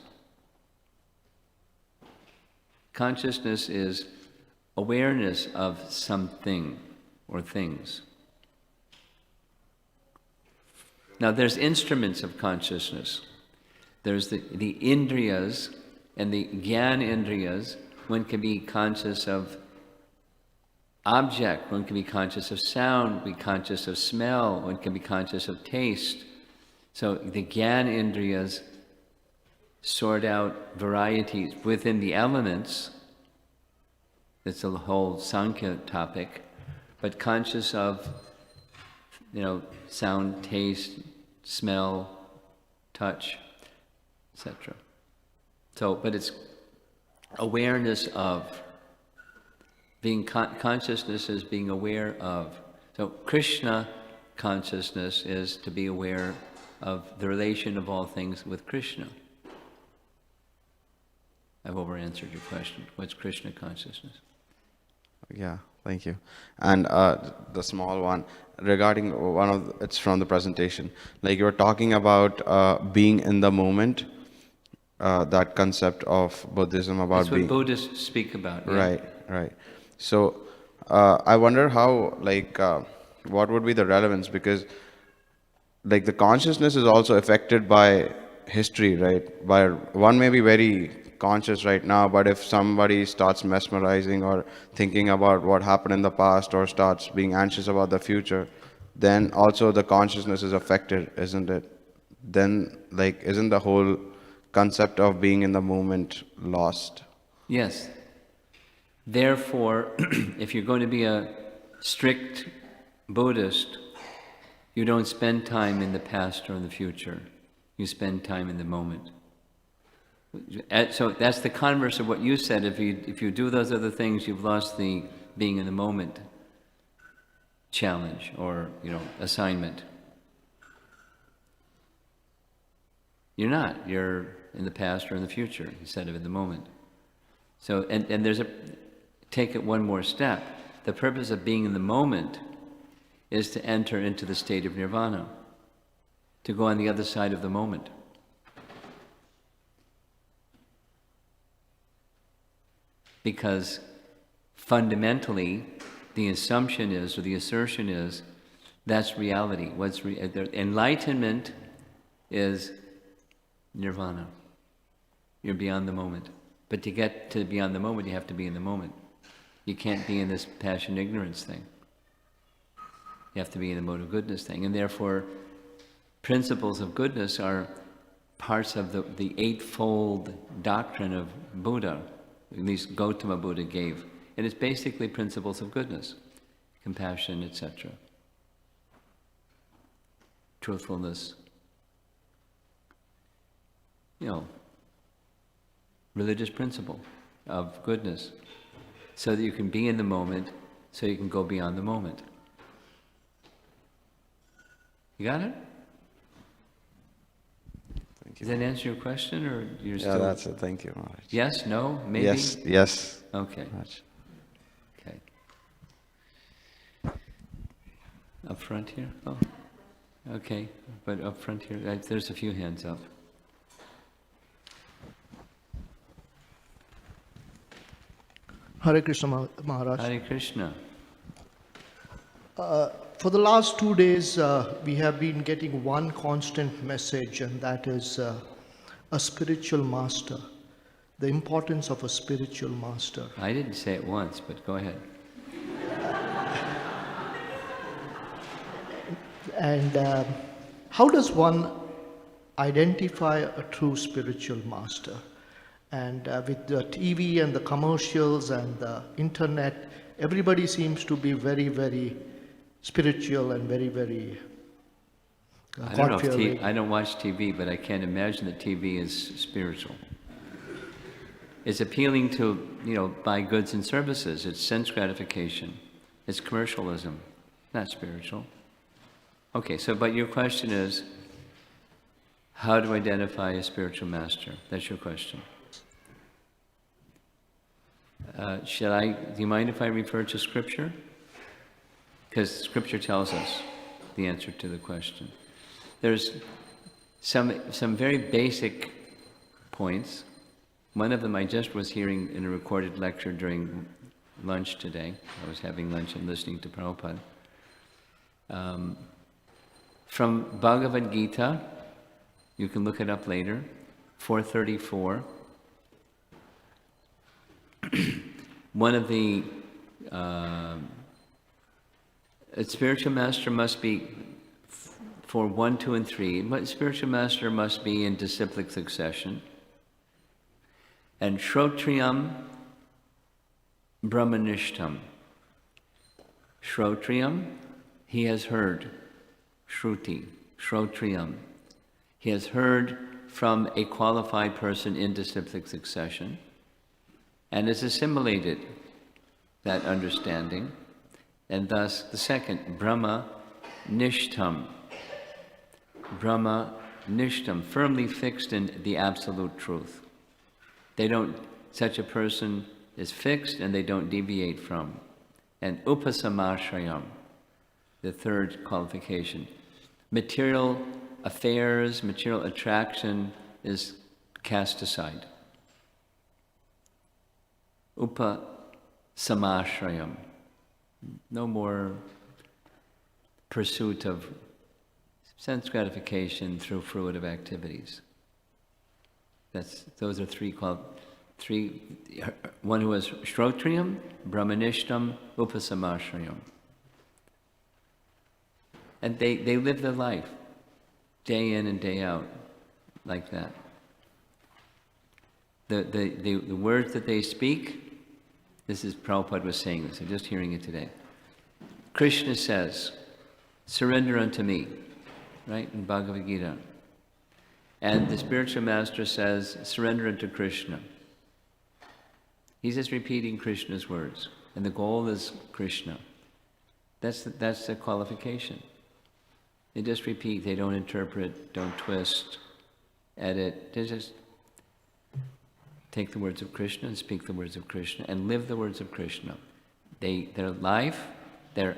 Consciousness is awareness of something or things. Now there's instruments of consciousness. There's the indriyas and the gyan indriyas. One can be conscious of object, one can be conscious of sound, be conscious of smell, one can be conscious of taste. So the gyan indriyas sort out varieties within the elements. That's a whole Sankhya topic. But conscious of, sound, taste, smell, touch, etc. So, but it's awareness of, being consciousness is being aware of. So Krishna consciousness is to be aware of the relation of all things with Krishna. I've over-answered your question. What's Krishna consciousness? Yeah, thank you. And the small one, regarding it's from the presentation. Like you were talking about being in the moment, that concept of Buddhism about That's what being... Buddhists speak about. Yeah. Right. So I wonder how, what would be the relevance? Because the consciousness is also affected by history, right? By one may be very conscious right now, but if somebody starts mesmerizing or thinking about what happened in the past or starts being anxious about the future, then also the consciousness is affected, isn't it? Then, isn't the whole concept of being in the moment lost? Yes. Therefore, if you're going to be a strict Buddhist, you don't spend time in the past or in the future. You spend time in the moment. So that's the converse of what you said. If you do those other things, you've lost the being in the moment challenge or assignment. You're not. You're in the past or in the future instead of in the moment. So and there's take it one more step. The purpose of being in the moment is to enter into the state of nirvana, to go on the other side of the moment. Because fundamentally, the assumption is, or the assertion is, that's reality. Enlightenment is nirvana. You're beyond the moment. But to get to beyond the moment, you have to be in the moment. You can't be in this passion ignorance thing. You have to be in the mode of goodness thing. And therefore, principles of goodness are parts of the eightfold doctrine of Buddha, at least Gautama Buddha gave. And it's basically principles of goodness, compassion, etc. Truthfulness. Religious principle of goodness. So that you can be in the moment, so you can go beyond the moment. You got it? Thank you. Does that answer your question, or you're still... Yeah, that's it. Thank you, Maharaj. Yes? No? Maybe? Yes. Okay. Maharaj. Okay. Up front here? Oh. Okay. But up front here, there's a few hands up. Hare Krishna Maharaj. Hare Krishna. For the last 2 days, we have been getting one constant message, and that is a spiritual master, the importance of a spiritual master. I didn't say it once, but go ahead. And how does one identify a true spiritual master? And with the TV and the commercials and the internet, everybody seems to be very, very spiritual and very, very God-fearing. I don't watch TV, but I can't imagine that TV is spiritual. It's appealing to, buy goods and services. It's sense gratification. It's commercialism, not spiritual. Okay, but your question is, how to identify a spiritual master? That's your question. Do you mind if I refer to Scripture? Because Scripture tells us the answer to the question. There's some very basic points. One of them I just was hearing in a recorded lecture during lunch today. I was having lunch and listening to Prabhupada. From Bhagavad Gita, you can look it up later, 434. One of the a spiritual master must be for 1, 2, and 3. But spiritual master must be in disciplic succession. And Shrotriyam Brahmanishtam. Shrotriyam, he has heard. Shruti, Shrotriyam. He has heard from a qualified person in disciplic succession and has assimilated that understanding. And thus, the second, Brahma Nishtam. Brahma Nishtam, firmly fixed in the absolute truth. Such a person is fixed and they don't deviate from. And Upasamashrayam, the third qualification. Material affairs, material attraction is cast aside. Upasamashrayam. No more pursuit of sense gratification through fruitive activities. Those are three. One who has Shrotriyam, Brahmanishtam, Upasamashrayam. And they live their life, day in and day out, like that. The words that they speak, this is Prabhupada was saying this, I'm just hearing it today. Krishna says, surrender unto me, right, in Bhagavad Gita. And the spiritual master says, surrender unto Krishna. He's just repeating Krishna's words. And the goal is Krishna. That's the qualification. They just repeat, they don't interpret, don't twist, edit. They just take the words of Krishna and speak the words of Krishna and live the words of Krishna. Their life, their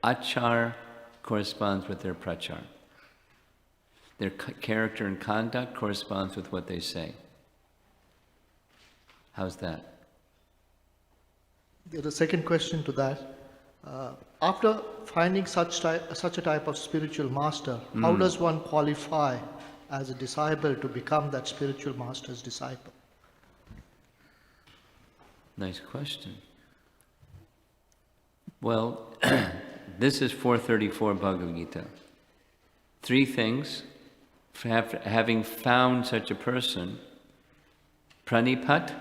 achar corresponds with their prachar. Their character and conduct corresponds with what they say. How's that? The second question to that. After finding such a type of spiritual master, how does one qualify as a disciple to become that spiritual master's disciple? Nice question. Well, this is 434 Bhagavad Gita. 3 things, having found such a person: pranipat,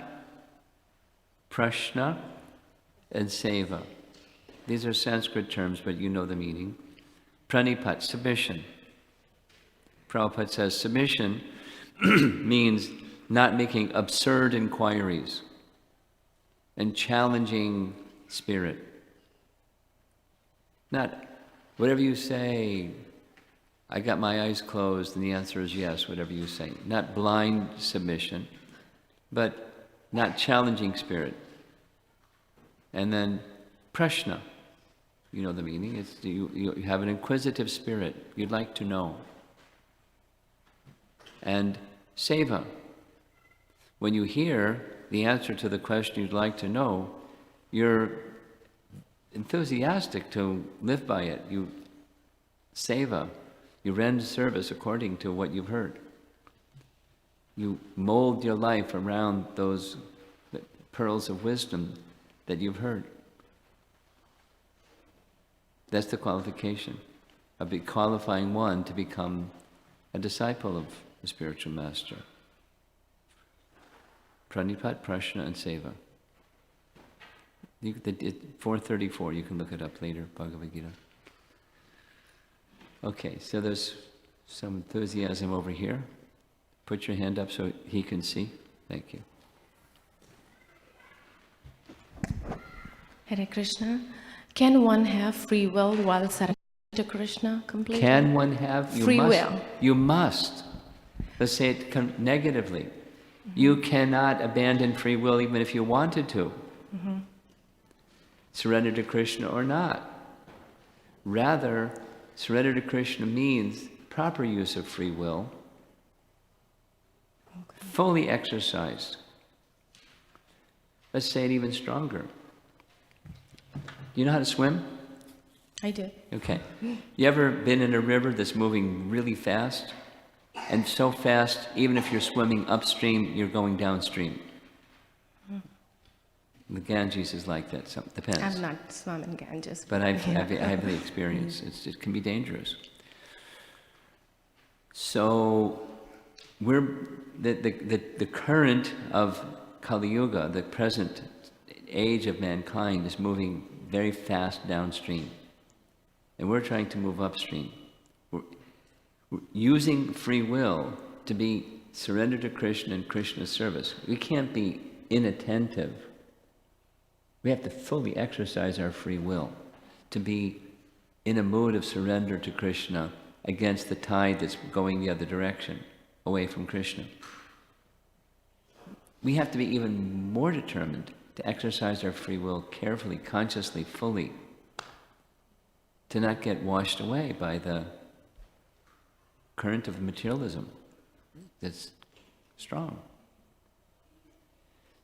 prashna, and seva. These are Sanskrit terms, but you know the meaning. Pranipat, submission. Prabhupada says submission means not making absurd inquiries and challenging spirit. Not whatever you say, I got my eyes closed and the answer is yes, whatever you say. Not blind submission, but not challenging spirit. And then prashna, you know the meaning. It's you have an inquisitive spirit. You'd like to know. And seva, when you hear the answer to the question you'd like to know, you're enthusiastic to live by it. You seva, you render service according to what you've heard. You mold your life around those pearls of wisdom that you've heard. That's the qualification of qualifying one to become a disciple of the spiritual master. Pranipat, prashna, and seva. 434, you can look it up later, Bhagavad Gita. Okay, so there's some enthusiasm over here. Put your hand up so he can see. Thank you. Hare Krishna. Can one have free will while surrendering to Krishna completely? Can one have? You Free must. will. You must. Let's say it negatively. You cannot abandon free will even if you wanted to. Surrender to Krishna or not. Rather, surrender to Krishna means proper use of free will, fully exercised. Let's say it even stronger. Do you know how to swim? I do. Okay. You ever been in a river that's moving really fast? And so fast, even if you're swimming upstream, you're going downstream. The Ganges is like that. So, depends. I've not swum in Ganges. But I have the experience. It can be dangerous. So the current of Kali Yuga, the present age of mankind, is moving very fast downstream. And we're trying to move upstream. We're using free will to be surrendered to Krishna and Krishna's service. We can't be inattentive. We have to fully exercise our free will to be in a mood of surrender to Krishna against the tide that's going the other direction, away from Krishna. We have to be even more determined to exercise our free will carefully, consciously, fully, to not get washed away by the current of materialism that's strong.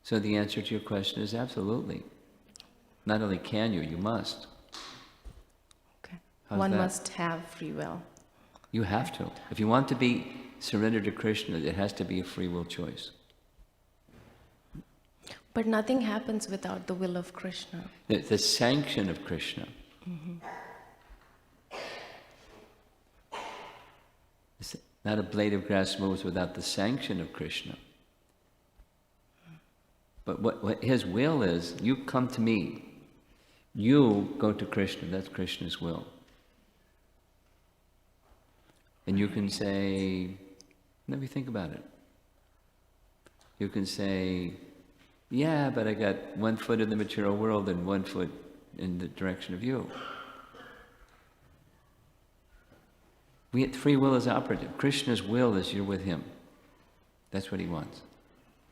So the answer to your question is absolutely. Not only can you, you must. Okay. How's One that? must have free will. You have to. If you want to be surrendered to Krishna, it has to be a free will choice. But nothing happens without the will of Krishna. The sanction of Krishna. Not a blade of grass moves without the sanction of Krishna. But what his will is, you come to me. You go to Krishna. That's Krishna's will. And you can say, let me think about it. You can say, yeah, but I got 1 foot in the material world and 1 foot in the direction of you. Free will is operative. Krishna's will is you're with him. That's what he wants.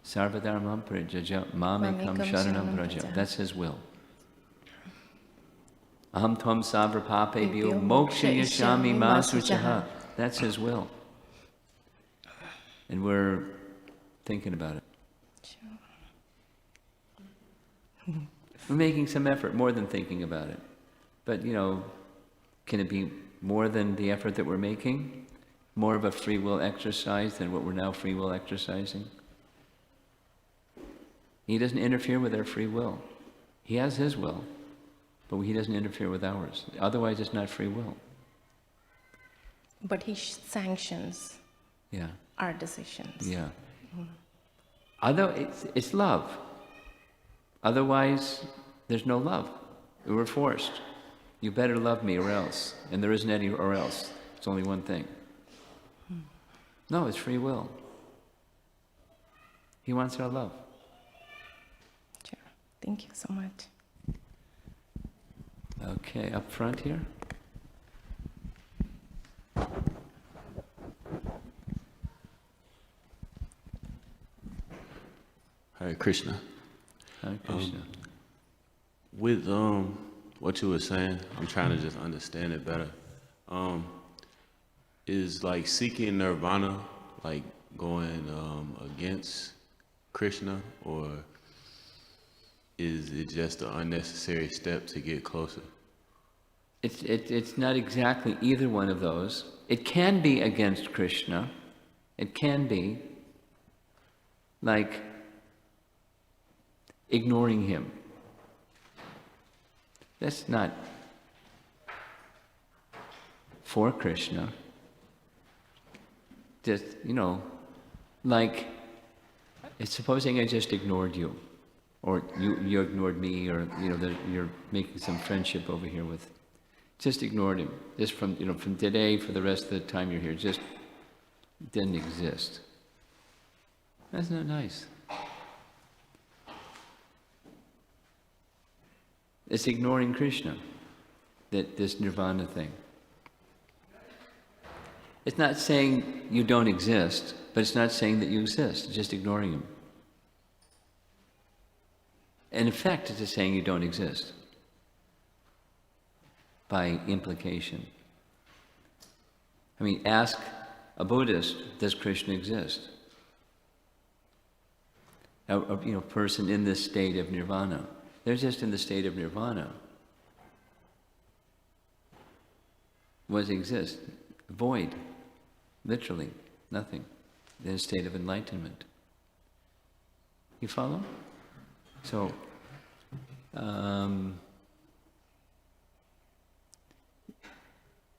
Sarvadharmam prajaja mamekam sharanam praja. That's his will. Aham tvam savra papebhyo mokshayashyami ma suchaha. That's his will. And we're thinking about it. We're making some effort, more than thinking about it. But, can it be more than the effort that we're making? More of a free will exercise than what we're now free will exercising? He doesn't interfere with our free will. He has his will, but he doesn't interfere with ours. Otherwise, it's not free will. But he sanctions Yeah, our decisions. yeah. It's love. Otherwise, there's no love. We were forced. You better love me or else. And there isn't any or else. It's only one thing. No, it's free will. He wants our love. Sure. Thank you so much. Okay, up front here. Hare Krishna. Hare Krishna. With what you were saying, I'm trying to just understand it better. Is like seeking nirvana, like going against Krishna, or is it just an unnecessary step to get closer? It's not exactly either one of those. It can be against Krishna. It can be like ignoring him. That's not for Krishna. Just, like, supposing I just ignored you, or you ignored me, or, you're making some friendship over here with, just ignored him. Just from today, for the rest of the time you're here, just didn't exist. That's not nice. It's ignoring Krishna, this nirvana thing. It's not saying you don't exist, but it's not saying that you exist, it's just ignoring him. In effect, it's just saying you don't exist, by implication. I mean, ask a Buddhist, does Krishna exist? A person in this state of nirvana. They're just in the state of nirvana. What does exist? Void. Literally, nothing. In a state of enlightenment. You follow? So,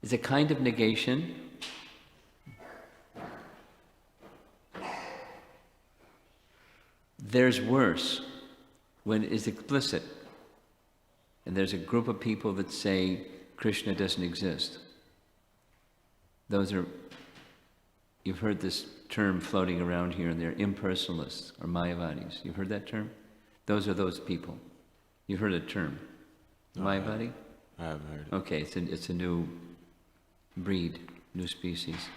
it's a kind of negation. There's worse when it's explicit. And there's a group of people that say Krishna doesn't exist. Those are, you've heard this term floating around here, and they're impersonalists or Mayavadis. You've heard that term? Those are those people. You've heard a term. Mayavadi? I haven't heard it. Okay, it's a new breed, new species.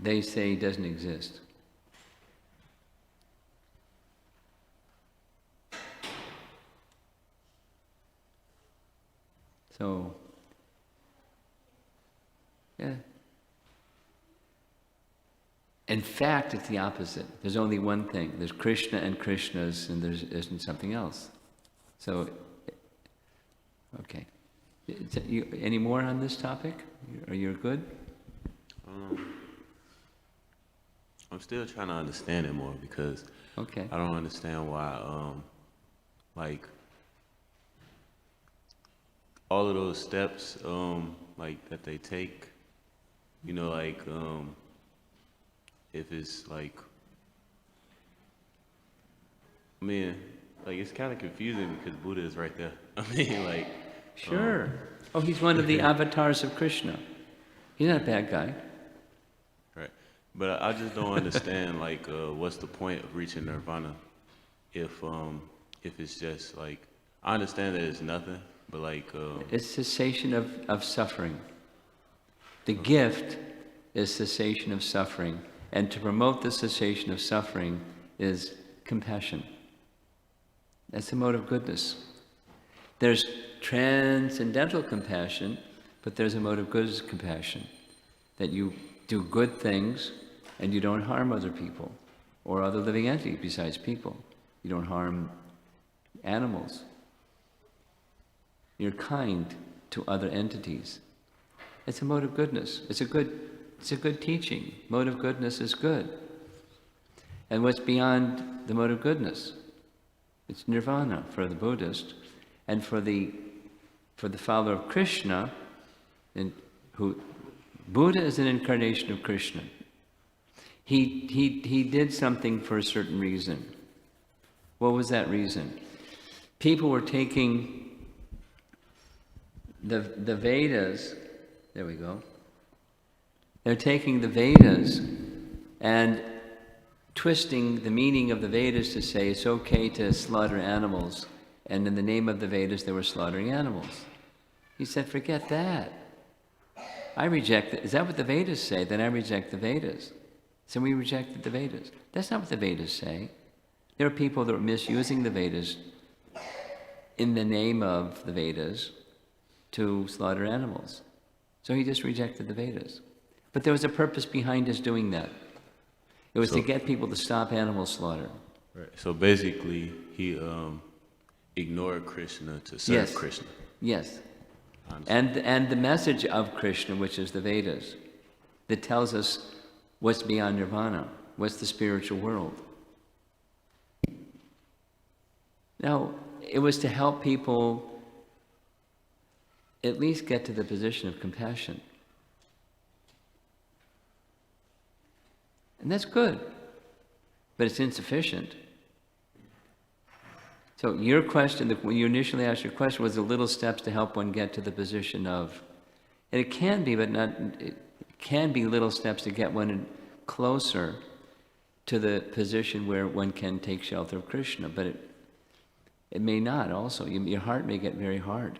They say he doesn't exist. So, yeah. In fact, it's the opposite. There's only one thing. There's Krishna and Krishnas, and there isn't something else. So, okay. Any more on this topic? Are you good? I'm still trying to understand it more because Okay. I don't understand why, like, all of those steps, like, that they take, you know, like, if it's like, I mean, like, it's kind of confusing because Buddha is right there. I mean, like. Sure. Oh, he's one of the avatars of Krishna. He's not a bad guy. Right. But I just don't understand, like, what's the point of reaching nirvana if it's just, like, I understand that it's nothing, but, like. It's cessation of suffering. The gift is cessation of suffering. And to promote the cessation of suffering is compassion. That's the mode of goodness. There's transcendental compassion, but there's a mode of goodness compassion. That you do good things and you don't harm other people or other living entities besides people. You don't harm animals. You're kind to other entities. It's a mode of goodness. It's a good teaching. Mode of goodness is good. And what's beyond the mode of goodness? It's nirvana for the Buddhist, and for the follower of Krishna, Buddha is an incarnation of Krishna. He did something for a certain reason. What was that reason? People were taking the Vedas. There we go. They're taking the Vedas and twisting the meaning of the Vedas to say it's okay to slaughter animals, and in the name of the Vedas they were slaughtering animals. He said, forget that. I reject it. Is that what the Vedas say? Then I reject the Vedas. So we rejected the Vedas. That's not what the Vedas say. There are people that are misusing the Vedas in the name of the Vedas to slaughter animals. So he just rejected the Vedas. But there was a purpose behind his doing that. It was to get people to stop animal slaughter. Right. So basically, he ignored Krishna to serve Yes. Krishna. Yes. And the message of Krishna, which is the Vedas, that tells us what's beyond nirvana, what's the spiritual world. Now, it was to help people at least get to the position of compassion. And that's good, but it's insufficient. So your question, when you initially asked your question, was the little steps to help one get to the position of, and it can be, but not, it can be little steps to get one closer to the position where one can take shelter of Krishna, but it may not also. Your heart may get very hard.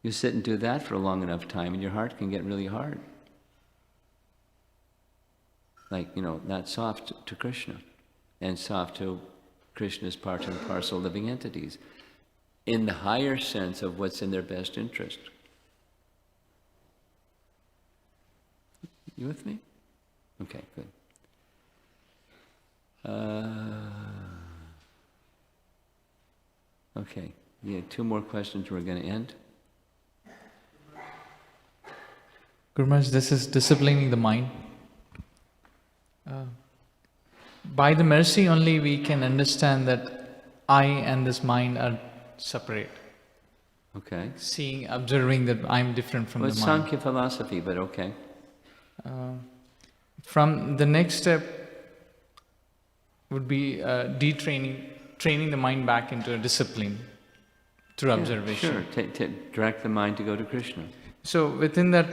You sit and do that for a long enough time and your heart can get really hard. Like, not soft to Krishna and soft to Krishna's part and parcel living entities in the higher sense of what's in their best interest. You with me? Okay, good. Okay, yeah, 2 more questions, we're going to end. Guru Maharaj, this is disciplining the mind. By the mercy only we can understand that I and this mind are separate. Okay. Observing that I'm different from Well, the it's mind. Sankhya philosophy, but okay. From the next step would be training the mind back into a discipline through observation. Sure, direct the mind to go to Krishna. So within that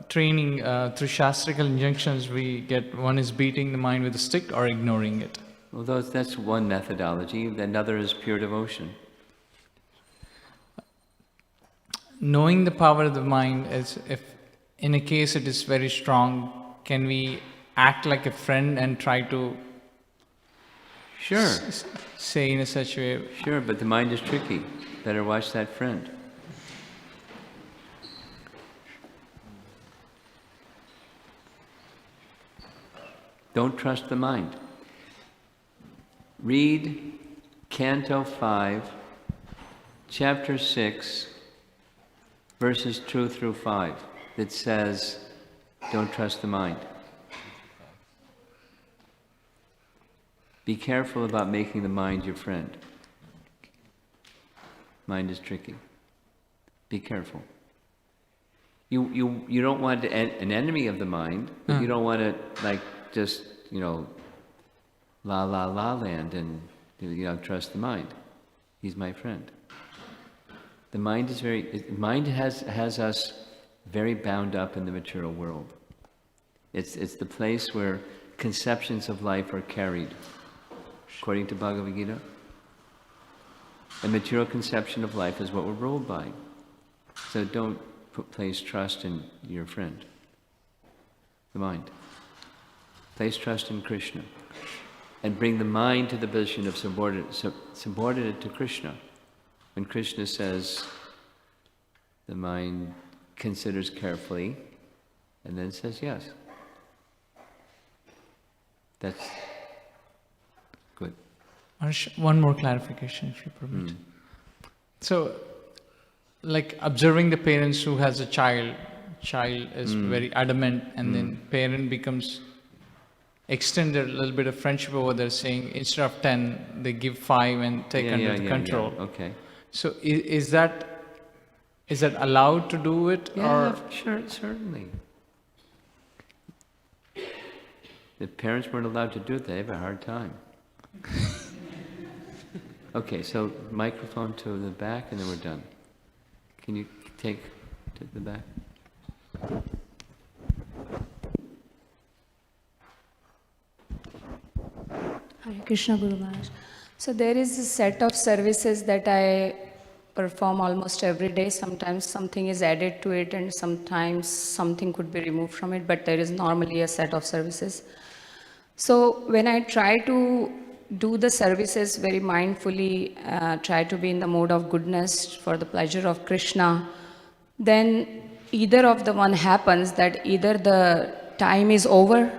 training, through shastrical injunctions, we get one is beating the mind with a stick or ignoring it. Well, that's one methodology. Another is pure devotion. Knowing the power of the mind is, if in a case it is very strong, can we act like a friend and try to Sure, say in a such way? sure, but the mind is tricky. Better watch that friend. Don't trust the mind. Read Canto 5, Chapter 6, verses 2 through 5, that says, don't trust the mind. Be careful about making the mind your friend. Mind is tricky. Be careful. You don't want an enemy of the mind, but you don't want to just la land and trust the mind. He's my friend. The mind is mind has us very bound up in the material world. It's the place where conceptions of life are carried. According to Bhagavad Gita, a material conception of life is what we're ruled by. So don't place trust in your friend, the mind. Place trust in Krishna. And bring the mind to the position of subordinate to Krishna. When Krishna says, the mind considers carefully and then says yes. That's good. One more clarification, if you permit. So, like observing the parents who has a child is very adamant, and then parent becomes extended a little bit of friendship over there, saying instead of 10, they give 5 and take under the control. Yeah. Okay. So is that allowed to do it? Yeah, or sure, certainly. If parents weren't allowed to do it, they have a hard time. Okay, so microphone to the back and then we're done. Can you take to the back? Hare Krishna, Guru Maharaj. So there is a set of services that I perform almost every day. Sometimes something is added to it and sometimes something could be removed from it, but there is normally a set of services. So when I try to do the services very mindfully, try to be in the mode of goodness for the pleasure of Krishna, then either of the one happens, that either the time is over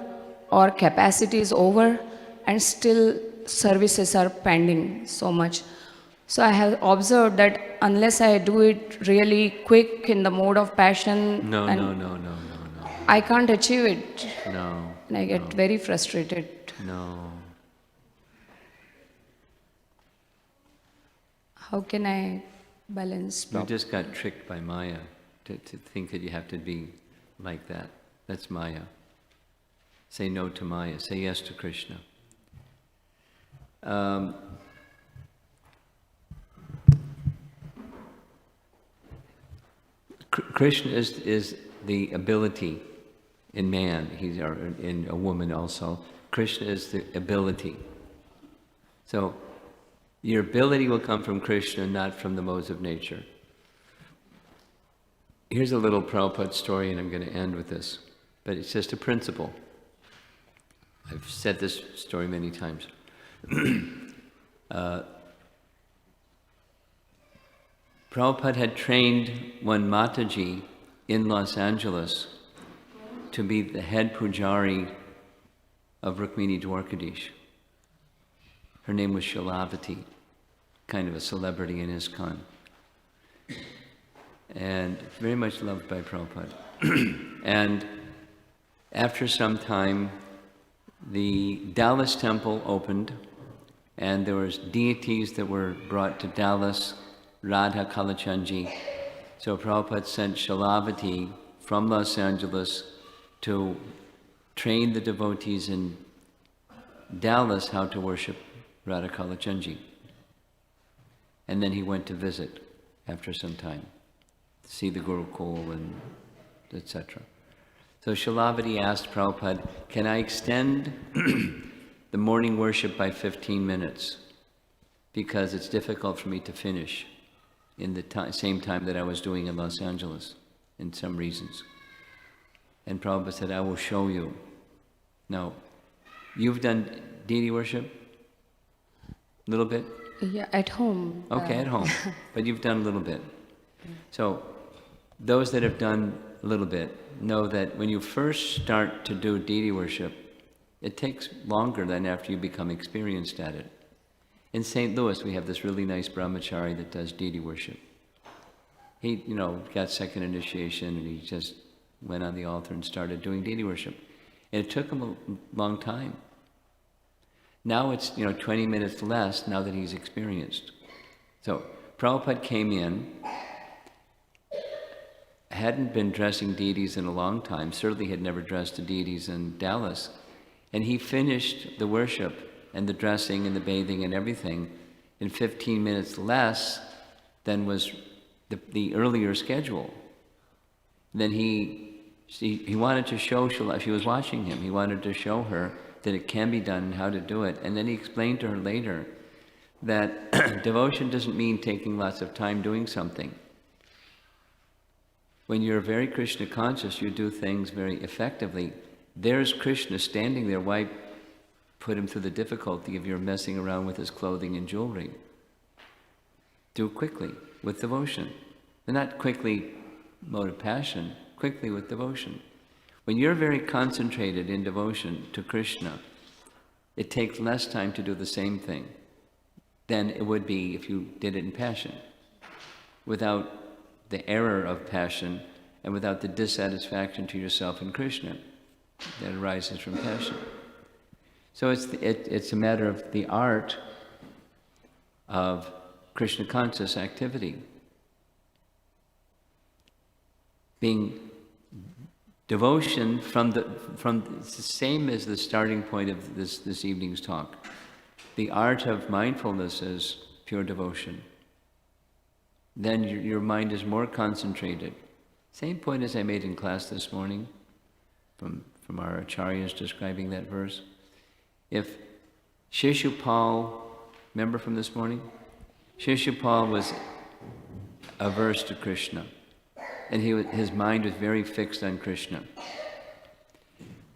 or capacity is over and still services are pending so much. So I have observed that unless I do it really quick in the mode of passion, No. I can't achieve it. No. And I get very frustrated. No. How can I balance? You just got tricked by Maya to think that you have to be like that. That's Maya. Say no to Maya. Say yes to Krishna. Krishna is the ability in man, or in a woman also. Krishna is the ability. So your ability will come from Krishna, not from the modes of nature. Here's a little Prabhupada story, and I'm going to end with this, but it's just a principle. I've said this story many times. Prabhupada had trained one Mataji in Los Angeles to be the head pujari of Rukmini Dwarkadish. Her name was Shalavati, kind of a celebrity in ISKCON, and very much loved by Prabhupada. And after some time, the Dallas temple opened, and there was deities that were brought to Dallas, Radha Kalachandji. So Prabhupada sent Shalavati from Los Angeles to train the devotees in Dallas how to worship Radha Kalachandji. And then he went to visit after some time, see the Gurukul and etc. So Shalavati asked Prabhupada, can I extend the morning worship by 15 minutes? Because it's difficult for me to finish in the same time that I was doing in Los Angeles, in some reasons. And Prabhupada said, I will show you. Now, you've done deity worship? A little bit? Yeah, at home. Okay, at home. But you've done a little bit. So, those that have done a little bit know that when you first start to do deity worship, it takes longer than after you become experienced at it. In St. Louis, we have this really nice brahmachari that does deity worship. He, got second initiation, and he just went on the altar and started doing deity worship. And it took him a long time. Now it's, 20 minutes less now that he's experienced. So Prabhupada came in, hadn't been dressing deities in a long time, certainly had never dressed the deities in Dallas, and he finished the worship and the dressing and the bathing and everything in 15 minutes less than was the earlier schedule. Then he wanted to show Shala, she was watching him, he wanted to show her that it can be done and how to do it. And then he explained to her later that devotion doesn't mean taking lots of time doing something. When you're very Krishna conscious, you do things very effectively. There's Krishna standing there. Why put him through the difficulty if you're messing around with his clothing and jewelry? Do it quickly, with devotion. And not quickly, mode of passion, quickly with devotion. When you're very concentrated in devotion to Krishna, it takes less time to do the same thing than it would be if you did it in passion, without the error of passion and without the dissatisfaction to yourself and Krishna that arises from passion. So it's a matter of the art of Krishna conscious activity. Being devotion it's the same as the starting point of this evening's talk. The art of mindfulness is pure devotion. Then your mind is more concentrated. Same point as I made in class this morning from our acharyas describing that verse. If Shishupal, remember from this morning? Shishupal was averse to Krishna, and his mind was very fixed on Krishna.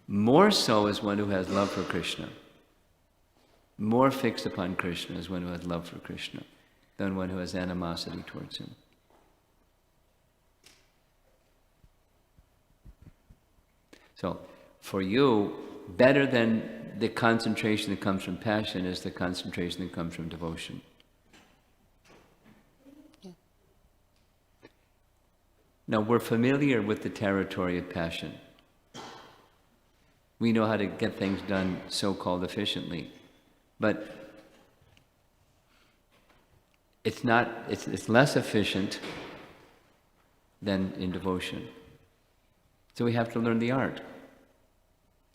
More so is one who has love for Krishna. More fixed upon Krishna is one who has love for Krishna than one who has animosity towards him. So, for you, better than the concentration that comes from passion is the concentration that comes from devotion. Yeah. Now, we're familiar with the territory of passion. We know how to get things done so-called efficiently, but it's less efficient than in devotion. So we have to learn the art.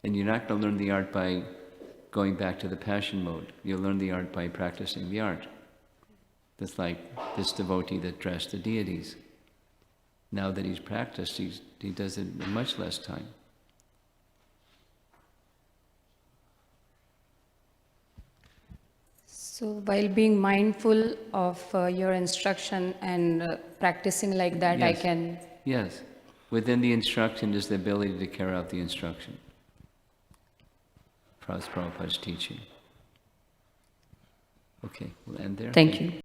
And you're not going to learn the art by going back to the passion mode. You'll learn the art by practicing the art. Just like this devotee that dressed the deities. Now that he's practiced, he does it in much less time. So while being mindful of your instruction and practicing like that, I Yes. can. Yes. Within the instruction is the ability to carry out the instruction. Prabhupada's teaching. Okay, we'll end there. Thank you.